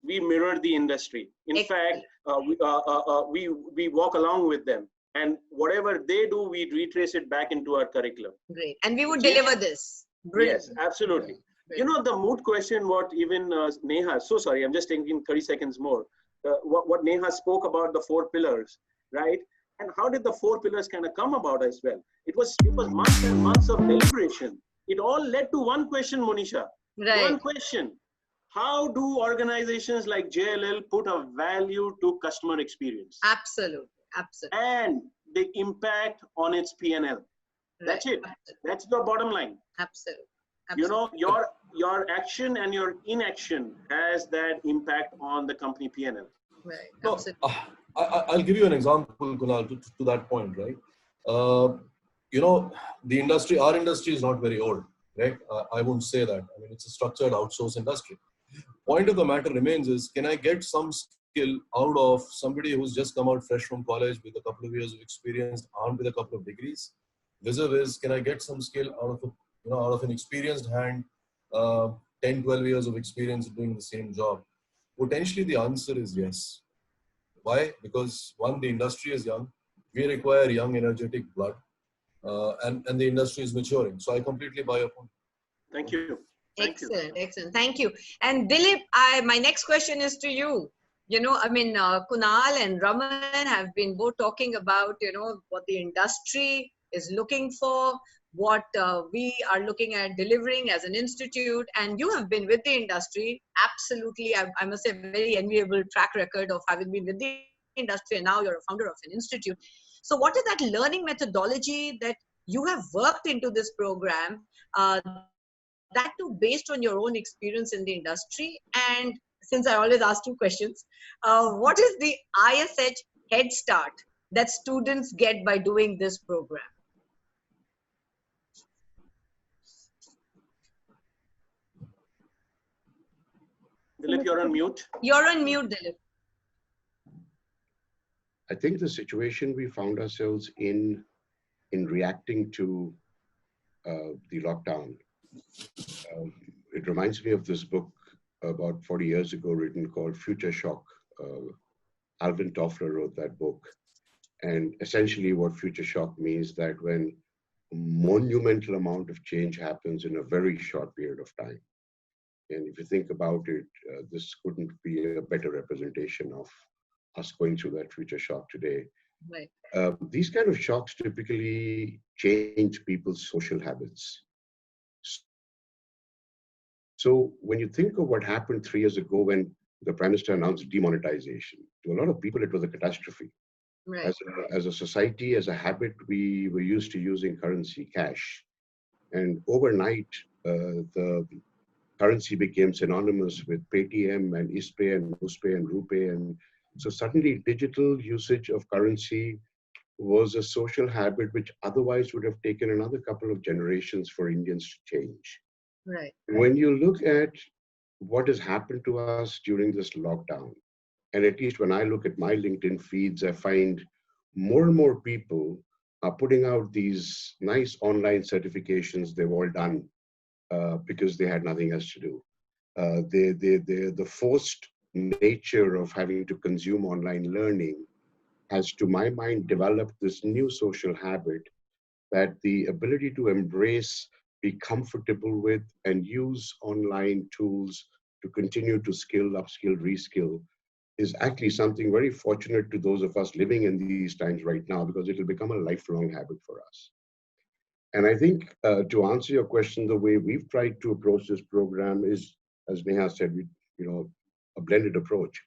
we mirror the industry. In fact, we walk along with them. And whatever they do, we retrace it back into our curriculum. Great. And we would deliver this. Brilliant. Yes, absolutely. Brilliant. The mood question, what even Neha, so sorry, I'm just taking 30 seconds more. What Neha spoke about the 4 pillars, right? And how did the 4 pillars kind of come about as well? It was months and months of deliberation. It all led to one question, Monisha. Right. One question. How do organizations like JLL put a value to customer experience? Absolutely. Absolutely. And the impact on its P&L. Right. That's it. Absolutely. That's the bottom line. Absolutely. Absolutely. Your action and your inaction has that impact on the company P&L. Right. No, I'll give you an example, Kunal, to that point, right? The industry, our industry is not very old, right? I won't say that. I mean, it's a structured outsource industry. Point of the matter remains is, can I get some skill out of somebody who's just come out fresh from college with a couple of years of experience, armed with a couple of degrees? Vis-a-vis, can I get some skill out of an experienced hand, 10, 12 years of experience doing the same job? Potentially the answer is yes. Why? Because one, the industry is young. We require young, energetic blood, and the industry is maturing. So I completely buy your point. Thank you. Excellent. Thank you. And Dilip, my next question is to you. Kunal and Raman have been both talking about, what the industry is looking for, what we are looking at delivering as an institute. And you have been with the industry. Absolutely, I must say, very enviable track record of having been with the industry. And now you're a founder of an institute. So what is that learning methodology that you have worked into this program, that too based on your own experience in the industry? And since I always ask 2 questions, what is the ISH head start that students get by doing this program? Dilip, you're on mute. You're on mute, Dilip. I think the situation we found ourselves in reacting to the lockdown, it reminds me of this book about 40 years ago written called Future Shock. Alvin Toffler wrote that book. And essentially what future shock means that when a monumental amount of change happens in a very short period of time. And if you think about it, this couldn't be a better representation of us going through that future shock today. Right. These kind of shocks typically change people's social habits. So when you think of what happened 3 years ago when the Prime Minister announced demonetization, to a lot of people it was a catastrophe. Right. As a society, as a habit, we were used to using currency, cash. And overnight, the currency became synonymous with Paytm and ISPay and USPay and RuPay. And so suddenly digital usage of currency was a social habit which otherwise would have taken another couple of generations for Indians to change. Right. When you look at what has happened to us during this lockdown, and at least when I look at my LinkedIn feeds, I find more and more people are putting out these nice online certifications they've all done because they had nothing else to do. The forced nature of having to consume online learning has, to my mind, developed this new social habit that the ability to embrace, be comfortable with, and use online tools to continue to skill, upskill, reskill is actually something very fortunate to those of us living in these times right now, because it will become a lifelong habit for us. And I think to answer your question, the way we've tried to approach this program is, as Neha said, a blended approach.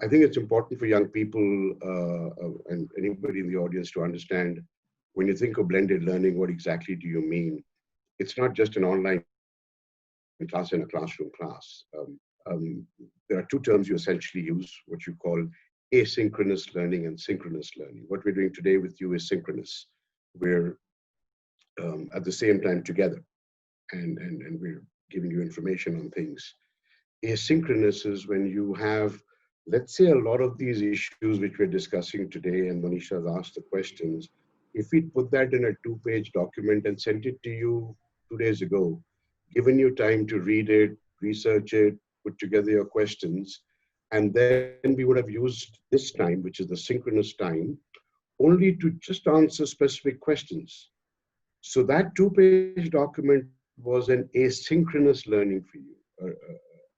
I think it's important for young people and anybody in the audience to understand, when you think of blended learning, what exactly do you mean? It's not just an online class in a classroom class. There are two terms you essentially use, what you call asynchronous learning and synchronous learning. What we're doing today with you is synchronous. We're at the same time together, and we're giving you information on things. Asynchronous is when you have, let's say, a lot of these issues which we're discussing today, and Manisha has asked the questions. If we put that in a 2-page document and sent it to you 2 days ago, given you time to read it, research it, put together your questions, and then we would have used this time, which is the synchronous time, only to just answer specific questions. So that 2-page document was an asynchronous learning for you.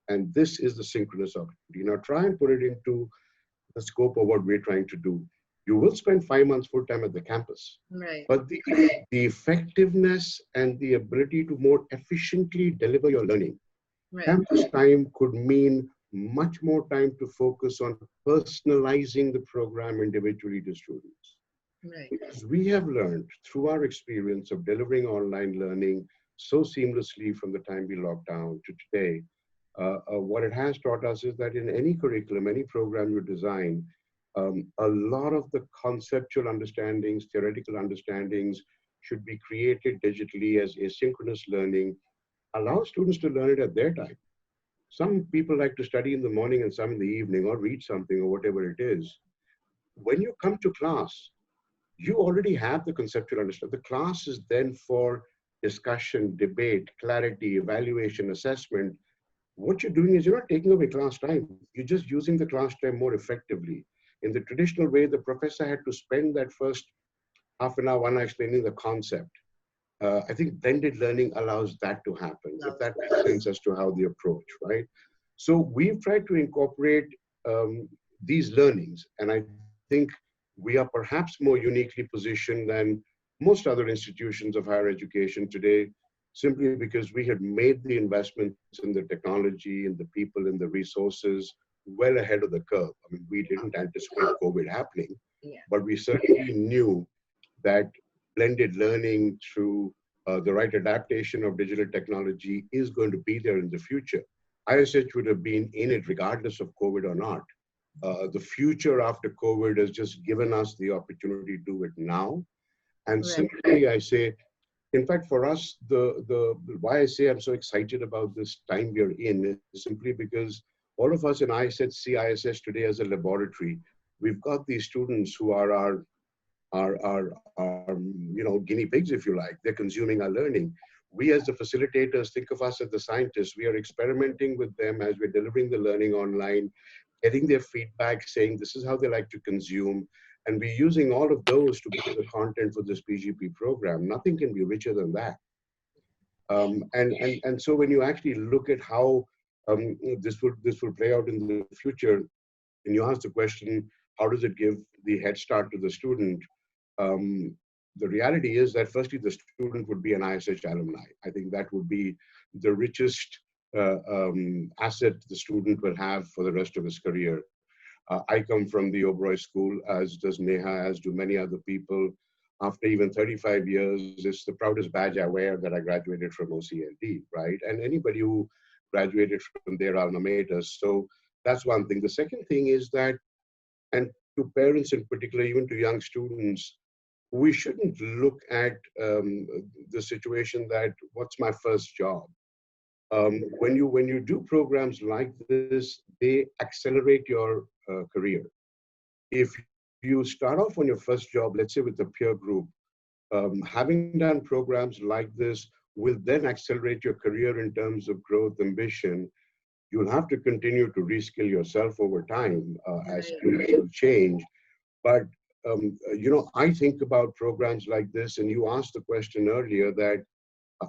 And this is the synchronous opportunity. Now try and put it into the scope of what we're trying to do. You will spend 5 months full time at the campus. Right. But the effectiveness and the ability to more efficiently deliver your learning, Right. campus time could mean much more time to focus on personalizing the program individually to students. Right. Because we have learned through our experience of delivering online learning so seamlessly from the time we locked down to today, what it has taught us is that in any curriculum, any program you design, a lot of the conceptual understandings, theoretical understandings should be created digitally as asynchronous learning. Allow students to learn it at their time. Some people like to study in the morning and some in the evening, or read something or whatever it is. When you come to class, you already have the conceptual understanding. The class is then for discussion, debate, clarity, evaluation, assessment. What you're doing is you're not taking away class time. You're just using the class time more effectively. In the traditional way, the professor had to spend that first half an hour, 1 hour explaining the concept. I think blended learning allows that to happen, if that makes sense as to how the approach, right? So we've tried to incorporate these learnings, and I think we are perhaps more uniquely positioned than most other institutions of higher education today, simply because we had made the investments in the technology and the people and the resources well ahead of the curve. I mean, we didn't anticipate COVID happening, but we certainly knew that blended learning through the right adaptation of digital technology is going to be there in the future. ISH would have been in it regardless of COVID or not. The future after COVID has just given us the opportunity to do it now. And simply, I say, in fact, for us, why I say I'm so excited about this time we're in is simply because all of us in ISH see ISH today as a laboratory. We've got these students who are our guinea pigs, if you like. They're consuming our learning. We as the facilitators, think of us as the scientists. We are experimenting with them as we're delivering the learning online, getting their feedback, saying this is how they like to consume. And we're using all of those to build the content for this PGP program. Nothing can be richer than that. And so when you actually look at how this will play out in the future, and you ask the question, how does it give the head start to the student? The reality is that firstly, the student would be an ISH alumni. I think that would be the richest asset the student will have for the rest of his career. I come from the Oberoi School, as does Neha, as do many other people. After even 35 years, it's the proudest badge I wear that I graduated from OCLD, right? And anybody who graduated from their alma mater. So that's one thing. The second thing is that, and to parents in particular, even to young students, we shouldn't look at the situation that, what's my first job? When you do programs like this, they accelerate your career. If you start off on your first job, let's say with a peer group, having done programs like this will then accelerate your career in terms of growth, ambition. You'll have to continue to reskill yourself over time as skills change. But I think about programs like this, and you asked the question earlier that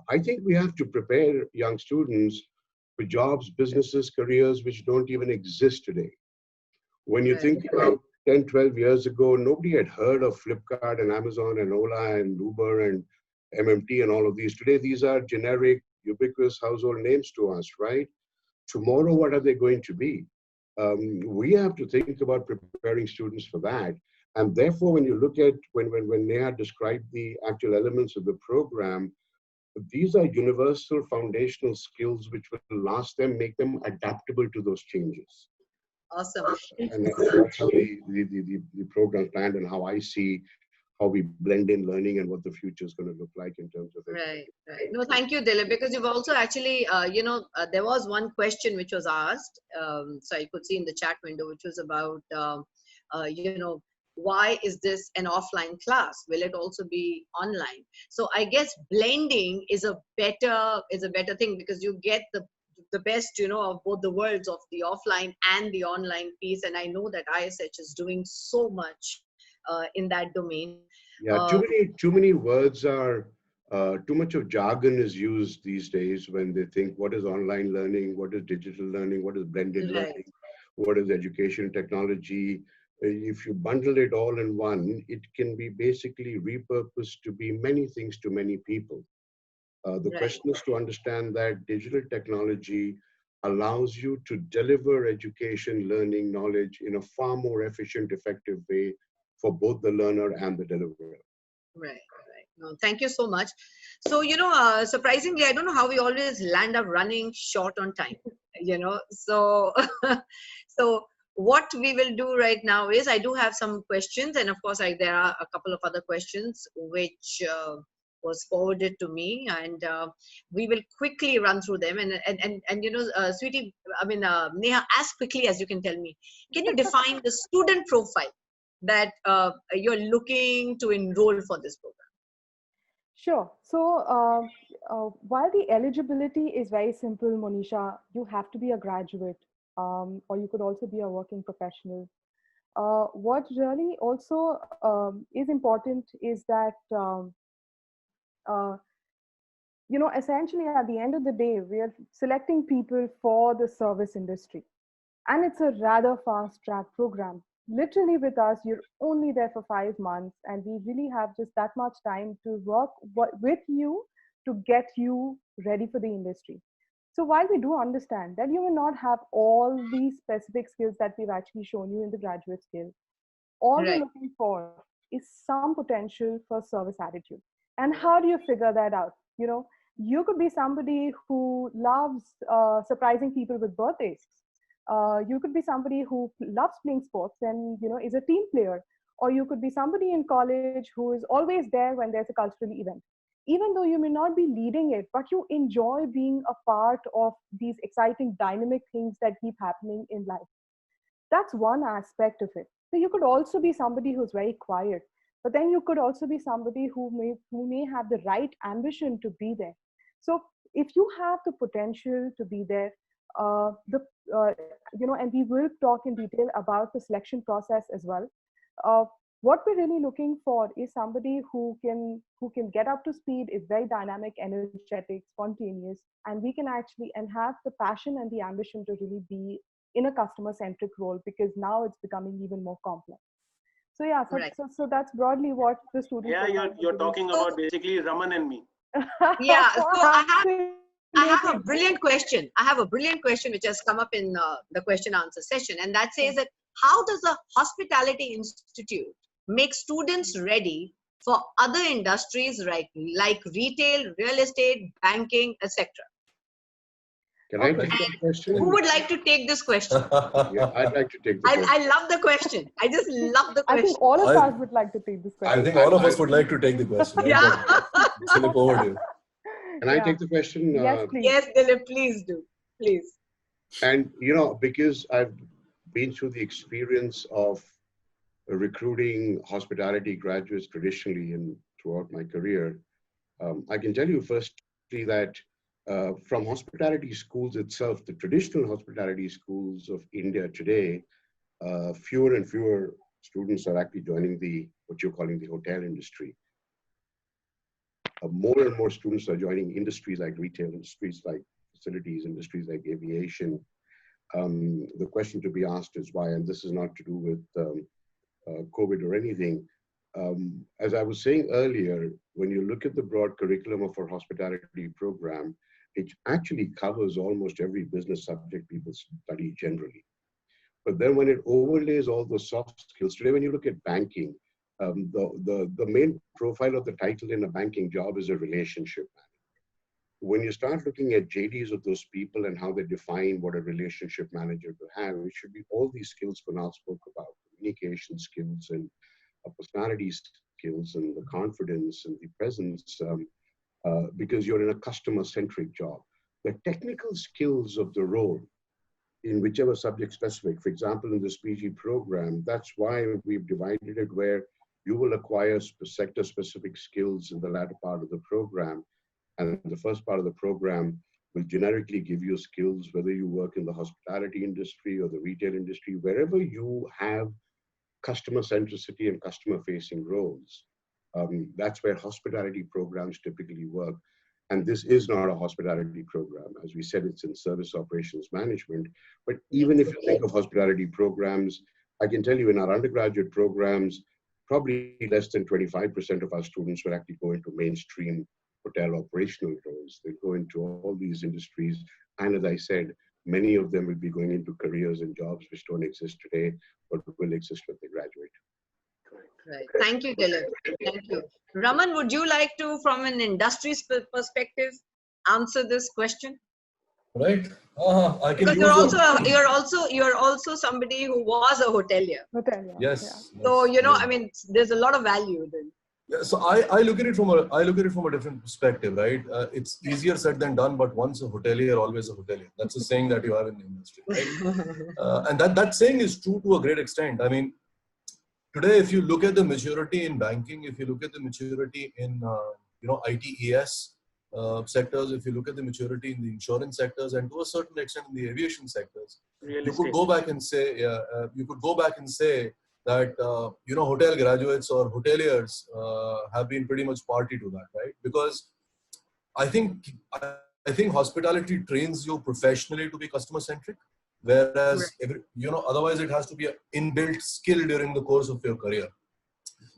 I think we have to prepare young students for jobs, businesses, careers which don't even exist today. When you think about 10, 12 years ago, nobody had heard of Flipkart and Amazon and Ola and Uber and MMT and all of these. Today, these are generic, ubiquitous household names to us, right? Tomorrow, what are they going to be? We have to think about preparing students for that. And therefore, when you look at, when Neha described the actual elements of the program, these are universal foundational skills which will last them, make them adaptable to those changes. Awesome. And that's how the program planned, and how I see how we blend in learning and what the future is going to look like in terms of it. Right. No, thank you, Dilip, because you've also actually, there was one question which was asked, so I could see in the chat window, which was about, why is this an offline class? Will it also be online? So I guess blending is a better thing, because you get the best, of both the worlds, of the offline and the online piece. And I know that ISH is doing so much in that domain. Yeah, too many words are, too much of jargon is used these days when they think, what is online learning, what is digital learning, what is blended learning, what is education technology. If you bundle it all in one, it can be basically repurposed to be many things to many people. The question is to understand that digital technology allows you to deliver education, learning, knowledge in a far more efficient, effective way for both the learner and the deliverer. Right. No, thank you so much. So, surprisingly, I don't know how we always land up running short on time, so, so what we will do right now is, I do have some questions, and of course, there are a couple of other questions which was forwarded to me, and we will quickly run through them. And sweetie, Neha, as quickly as you can tell me, can you define the student profile that you're looking to enroll for this program? Sure. So while the eligibility is very simple, Monisha, you have to be a graduate, or you could also be a working professional. What really also is important is that, essentially at the end of the day, we are selecting people for the service industry. And it's a rather fast track program. Literally with us, you're only there for 5 months, and we really have just that much time to work with you to get you ready for the industry. So while we do understand that you will not have all these specific skills that we've actually shown you in the graduate skill, all we're looking for is some potential for service attitude. And how do you figure that out? You could be somebody who loves surprising people with birthdays. You could be somebody who loves playing sports and is a team player, or you could be somebody in college who is always there when there's a cultural event. Even though you may not be leading it, but you enjoy being a part of these exciting, dynamic things that keep happening in life. That's one aspect of it. So you could also be somebody who's very quiet. but then you could also be somebody who may have the right ambition to be there. So if you have the potential to be there, and we will talk in detail about the selection process as well. What we're really looking for is somebody who can get up to speed, is very dynamic, energetic, spontaneous, and we can actually have the passion and the ambition to really be in a customer-centric role, because now it's becoming even more complex. So yeah, so that's broadly what the students. Yeah, you're talking about basically Raman and me. Yeah, so I have a brilliant question. I have a brilliant question which has come up in the question answer session, and that says that how does a hospitality institute make students ready for other industries like retail, real estate, banking, etc.? Can I take that question? Who would like to take this question? Yeah, I'd like to take the question. I love the question. I just love the question. I think all of us would like to take this question. I think all of us would like to take the question. Right? Yeah. Philip, over to you. Can I take the question? Yes, please. Yes, Dilip, please do. Please. And, because I've been through the experience of recruiting hospitality graduates traditionally and throughout my career, I can tell you firstly that from hospitality schools itself, the traditional hospitality schools of India today, fewer and fewer students are actually joining what you're calling the hotel industry. More and more students are joining industries like retail, industries like facilities, industries like aviation. The question to be asked is why, and this is not to do with COVID or anything. As I was saying earlier, when you look at the broad curriculum of our hospitality program, it actually covers almost every business subject people study generally. But then when it overlays all those soft skills, today when you look at banking, the main profile of the title in a banking job is a relationship manager. When you start looking at JDs of those people and how they define what a relationship manager will have, it should be all these skills Kunal spoke about, communication skills and personality skills and the confidence and the presence, because you're in a customer-centric job. The technical skills of the role in whichever subject specific, for example, in this PG program, that's why we've divided it where you will acquire sector-specific skills in the latter part of the program. And the first part of the program will generically give you skills, whether you work in the hospitality industry or the retail industry, wherever you have customer centricity and customer facing roles. That's where hospitality programs typically work. And this is not a hospitality program. As we said, it's in service operations management. But even if you think of hospitality programs, I can tell you in our undergraduate programs, probably less than 25% of our students will actually go into mainstream hotel operational roles. They go into all these industries. And as I said, many of them will be going into careers and jobs which don't exist today, but will exist when they graduate. Right. Thank you, Dilip. Thank you. Raman, would you like to, from an industry perspective, answer this question? Right. I can. Because you're also somebody who was a hotelier. Yes. So I mean, there's a lot of value then. Yeah, so I look at it from a different perspective, right? It's easier said than done, but once a hotelier, always a hotelier. That's a saying that you have in the industry, right? And that saying is true to a great extent. I mean, today, if you look at the maturity in banking, if you look at the maturity in ITES sectors, if you look at the maturity in the insurance sectors, and to a certain extent in the aviation sectors, you could go back and say that hotel graduates or hoteliers have been pretty much party to that, right? Because I think hospitality trains you professionally to be customer centric, whereas otherwise it has to be an inbuilt skill during the course of your career.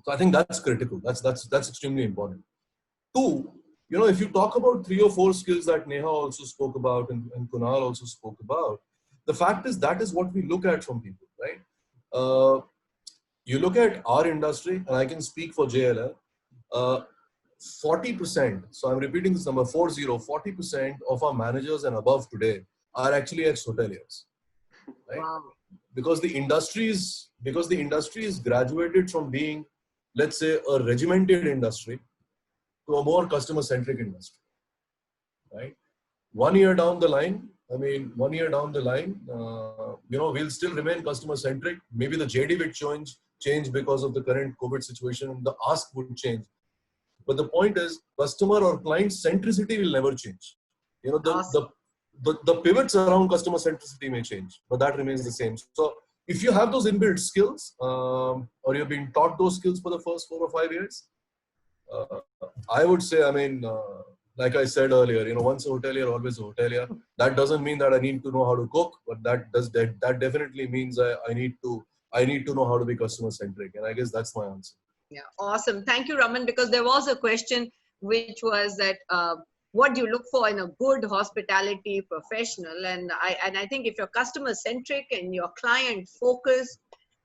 So I think that's critical. That's extremely important. Two, if you talk about 3 or 4 skills that Neha also spoke about and Kunal also spoke about, the fact is that is what we look at from people, right? You look at our industry, and I can speak for JLL, 40%, so I'm repeating this number, 40% of our managers and above today are actually ex-hoteliers, right? Wow. Because the industry is graduated from being, let's say, a regimented industry to a more customer-centric industry, right? 1 year down the line, we'll still remain customer-centric. Maybe the JD will change, change because of the current COVID situation. The ask would change. But the point is, customer or client centricity will never change. You know, Awesome. the pivots around customer centricity may change, but that remains the same. So if you have those inbuilt skills, or you're being taught those skills for the first 4 or 5 years, I would say, I mean, like I said earlier, you know, once a hotelier, always a hotelier. That doesn't mean that I need to know how to cook, but that definitely means I need to know how to be customer centric. And I guess that's my answer. Yeah, awesome. Thank you, Raman, because there was a question which was that what do you look for in a good hospitality professional? And I think if you're customer centric and you're client focused,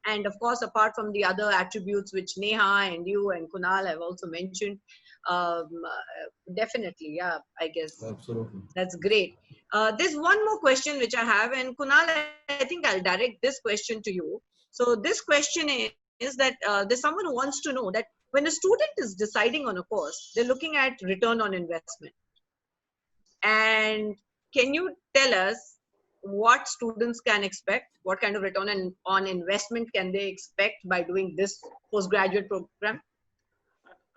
and of course, apart from the other attributes which Neha and you and Kunal have also mentioned, definitely, yeah, I guess Absolutely. that's great. There's one more question which I have, and Kunal, I think I'll direct this question to you. So this question is that there's someone who wants to know that when a student is deciding on a course, they're looking at return on investment. And can you tell us what students can expect? What kind of return on investment can they expect by doing this postgraduate program?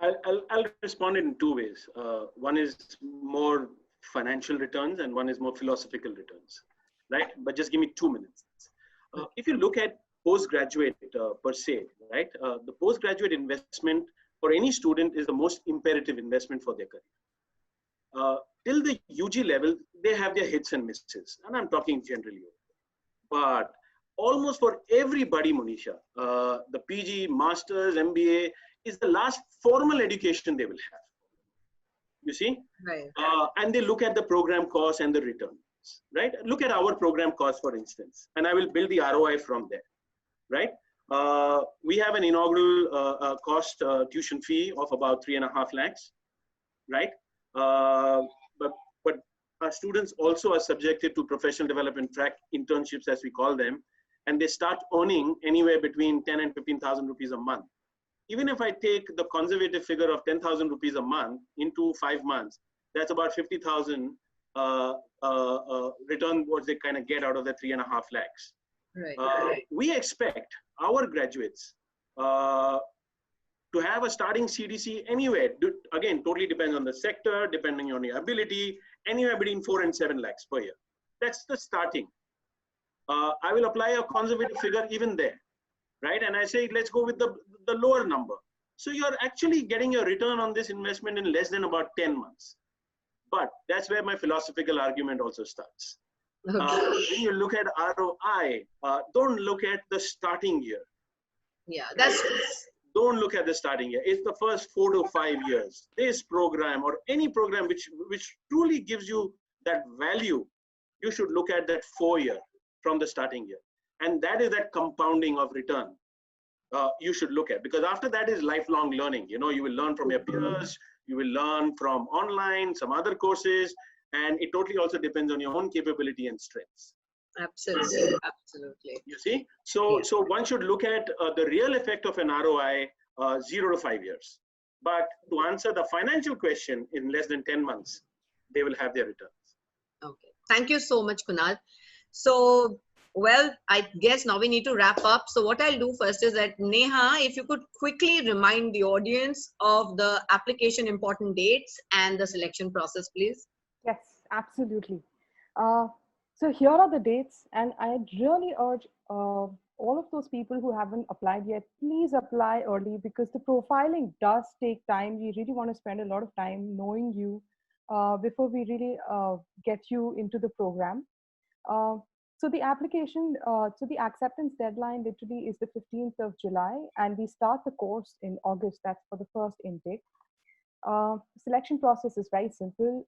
I'll respond in two ways. One is more financial returns and one is more philosophical returns, right? But just give me 2 minutes. If you look at postgraduate per se, right? The postgraduate investment for any student is the most imperative investment for their career. Till the UG level, they have their hits and misses, and I'm talking generally. But almost for everybody, Monisha, the PG, Masters, MBA is the last formal education they will have. You see? Right. And they look at the program cost and the returns, right? Look at our program cost, for instance, and I will build the ROI from there, right? We have an inaugural cost tuition fee of about 3.5 lakhs, right? But our students also are subjected to professional development track internships, as we call them, and they start earning anywhere between 10 and 15,000 rupees a month. Even if I take the conservative figure of 10,000 rupees a month into 5 months, that's about 50,000 return what they kind of get out of the 3.5 lakhs. Right. We expect our graduates to have a starting CDC anywhere. Again, totally depends on the sector, depending on your ability, anywhere between 4 and 7 lakhs per year. That's the starting. I will apply a conservative figure even there, right? And I say, let's go with the lower number. So you're actually getting your return on this investment in less than about 10 months. But that's where my philosophical argument also starts. Okay. When you look at ROI, don't look at the starting year. Yeah, that's Don't look at the starting year. It's the first 4 to 5 years. This program or any program which truly gives you that value, you should look at that 4-year from the starting year. And that is that compounding of return you should look at, because after that is lifelong learning. You know, you will learn from your peers, you will learn from online, some other courses, and it totally also depends on your own capability and strengths. absolutely. You see, so one should look at the real effect of an ROI 0 to 5 years. But to answer the financial question, in less than 10 months, they will have their returns. Okay. Thank you so much, Kunal. So, well, I guess now we need to wrap up. So what I'll do first is that Neha, if you could quickly remind the audience of the application important dates and the selection process, please. Yes, absolutely. So here are the dates, and I really urge all of those people who haven't applied yet, please apply early, because the profiling does take time. We really want to spend a lot of time knowing you before we really get you into the program. So the application, so the acceptance deadline literally is the 15th of July, and we start the course in August. That's for the first intake. Selection process is very simple.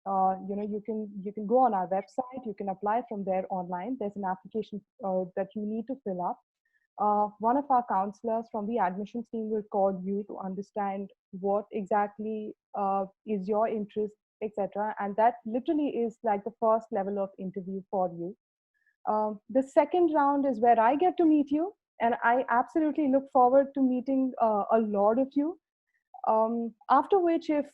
You know, you can go on our website, you can apply from there online. There's an application that you need to fill up. One of our counselors from the admissions team will call you to understand what exactly is your interest, etc. And that literally is like the first level of interview for you. The second round is where I get to meet you, and I absolutely look forward to meeting a lot of you. After which, if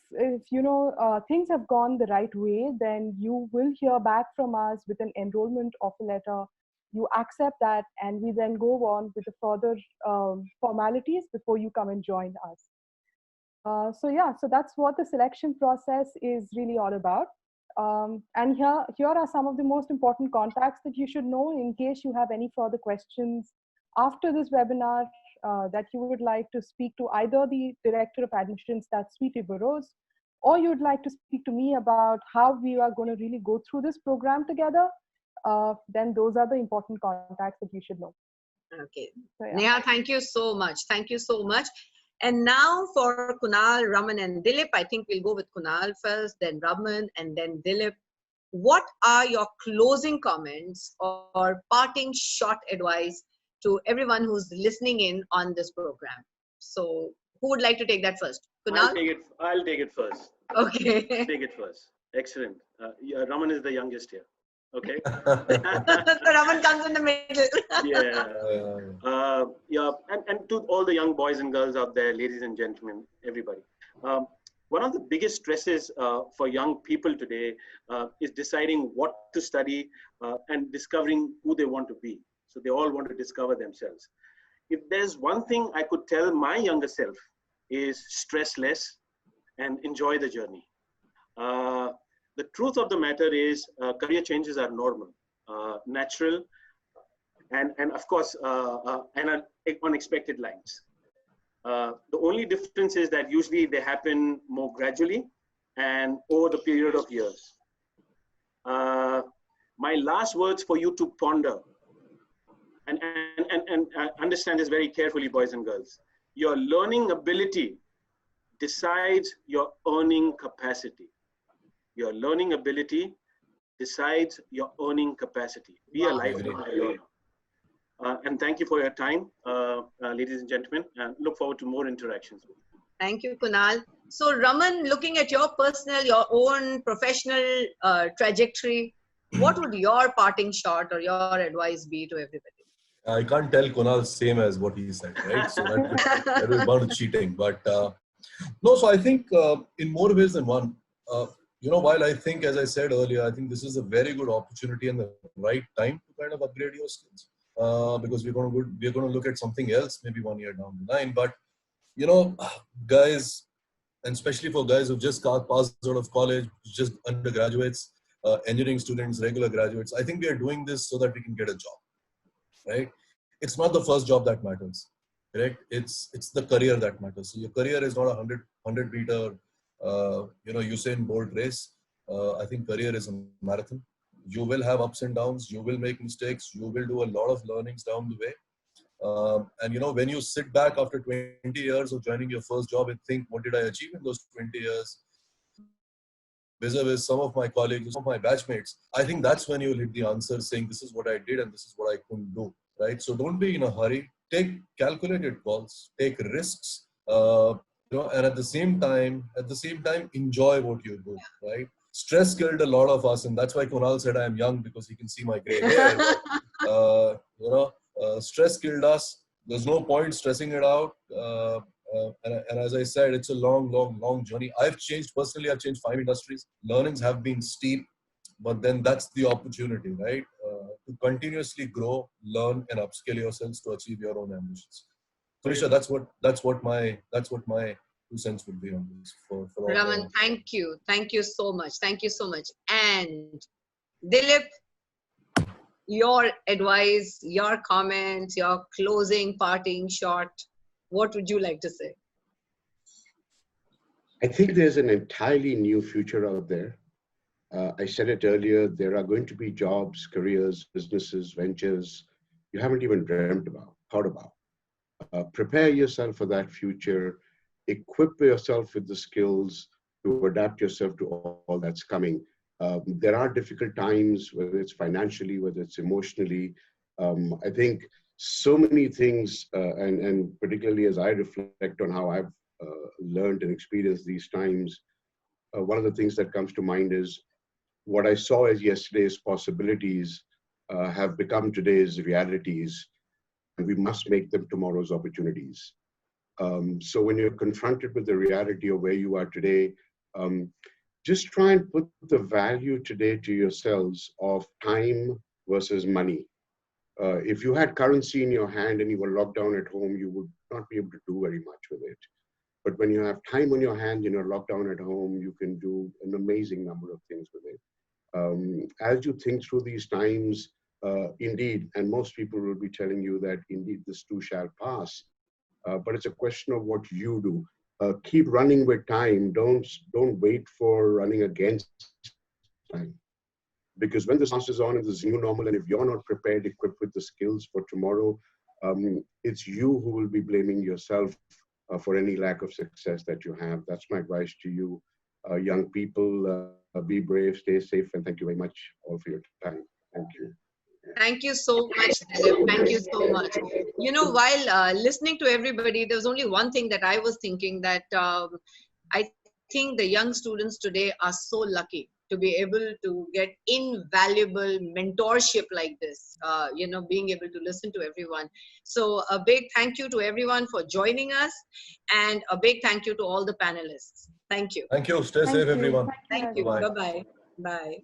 you know things have gone the right way, then you will hear back from us with an enrollment offer letter you accept that, and we then go on with the further formalities before you come and join us. So that's what the selection process is really all about. And here are some of the most important contacts that you should know in case you have any further questions after this webinar that you would like to speak to either the Director of Admissions, that's Sweetie Burrows, or you'd like to speak to me about how we are going to really go through this program together, then those are the important contacts that you should know. Okay. So, yeah. Neha, thank you so much. Thank you so much. And now for Kunal, Raman, and Dilip, I think we'll go with Kunal first, then Raman, and then Dilip. What are your closing comments or parting short advice to everyone who's listening in on this program? So who would like to take that first? Kunal? I'll take it first. Okay. Take it first. Excellent. Yeah, Raman is the youngest here. Okay. So Raman comes in the middle. Yeah. And to all the young boys and girls out there, ladies and gentlemen, everybody. One of the biggest stresses for young people today is deciding what to study and discovering who they want to be. So they all want to discover themselves. If there's one thing I could tell my younger self is stress less and enjoy the journey. The truth of the matter is career changes are normal, natural, and of course, and unexpected lines. The only difference is that usually they happen more gradually and over the period of years. My last words for you to ponder and understand this very carefully, boys and girls. Your learning ability decides your earning capacity. Your learning ability decides your earning capacity. Be a lifelong learner. And thank you for your time, ladies and gentlemen, and look forward to more interactions. Thank you, Kunal. So Raman, looking at your own professional trajectory, what would your parting shot or your advice be to everybody? I can't tell Kunal same as what he said, right? So that was bound to cheating. But no, so I think in more ways than one, while I think, as I said earlier, I think this is a very good opportunity and the right time to kind of upgrade your skills. Because we're going to look at something else maybe 1 year down the line. But guys, and especially for guys who just passed out of college, just undergraduates, engineering students, regular graduates, I think we are doing this so that we can get a job, right? It's not the first job that matters, correct? It's the career that matters. So your career is not a 100 meter, Usain Bolt race. I think career is a marathon. You will have ups and downs. You will make mistakes. You will do a lot of learnings down the way. And when you sit back after 20 years of joining your first job and think, what did I achieve in those 20 years? Vis-a-vis some of my colleagues, some of my batchmates, I think that's when you'll hit the answer saying, this is what I did and this is what I couldn't do, right? So don't be in a hurry. Take calculated calls. Take risks. And at the same time, enjoy what you do, right? Stress killed a lot of us, and that's why Kunal said I am young, because he can see my gray hair. Stress killed us. There's no point stressing it out. And as I said, it's a long journey. I've changed 5 industries. Learnings have been steep, but then that's the opportunity, right? To continuously grow, learn, and upskill yourselves to achieve your own ambitions. Felicia, that's what my 2 cents would be on this. For Raman, thank you so much. And Dilip, your advice, your comments, your closing parting shot, what would you like to say? I think there's an entirely new future out there. I said it earlier, there are going to be jobs, careers, businesses, ventures you haven't even thought about. Prepare yourself for that future. Equip yourself with the skills to adapt yourself to all that's coming. There are difficult times, whether it's financially, whether it's emotionally. I think so many things, and particularly as I reflect on how I've learned and experienced these times, one of the things that comes to mind is what I saw as yesterday's possibilities have become today's realities, and we must make them tomorrow's opportunities. So when you're confronted with the reality of where you are today, just try and put the value today to yourselves of time versus money. If you had currency in your hand and you were locked down at home, you would not be able to do very much with it. But when you have time on your hands and you're locked down at home, you can do an amazing number of things with it. As you think through these times, indeed, and most people will be telling you that indeed this too shall pass, but it's a question of what you do. Keep running with time. Don't wait for running against time. Because when this passes on and this new normal, and if you're not prepared, equipped with the skills for tomorrow, it's you who will be blaming yourself for any lack of success that you have. That's my advice to you, young people. Be brave, stay safe, and thank you very much all for your time. Thank you. Thank you so much, Dilip. Thank you so much. You know, while listening to everybody, there was only one thing that I was thinking, that I think the young students today are so lucky to be able to get invaluable mentorship like this, you know, being able to listen to everyone. So a big thank you to everyone for joining us, and a big thank you to all the panelists. Thank you. Thank you. Stay safe, everyone. Thank you. Bye-bye. Bye-bye. Bye.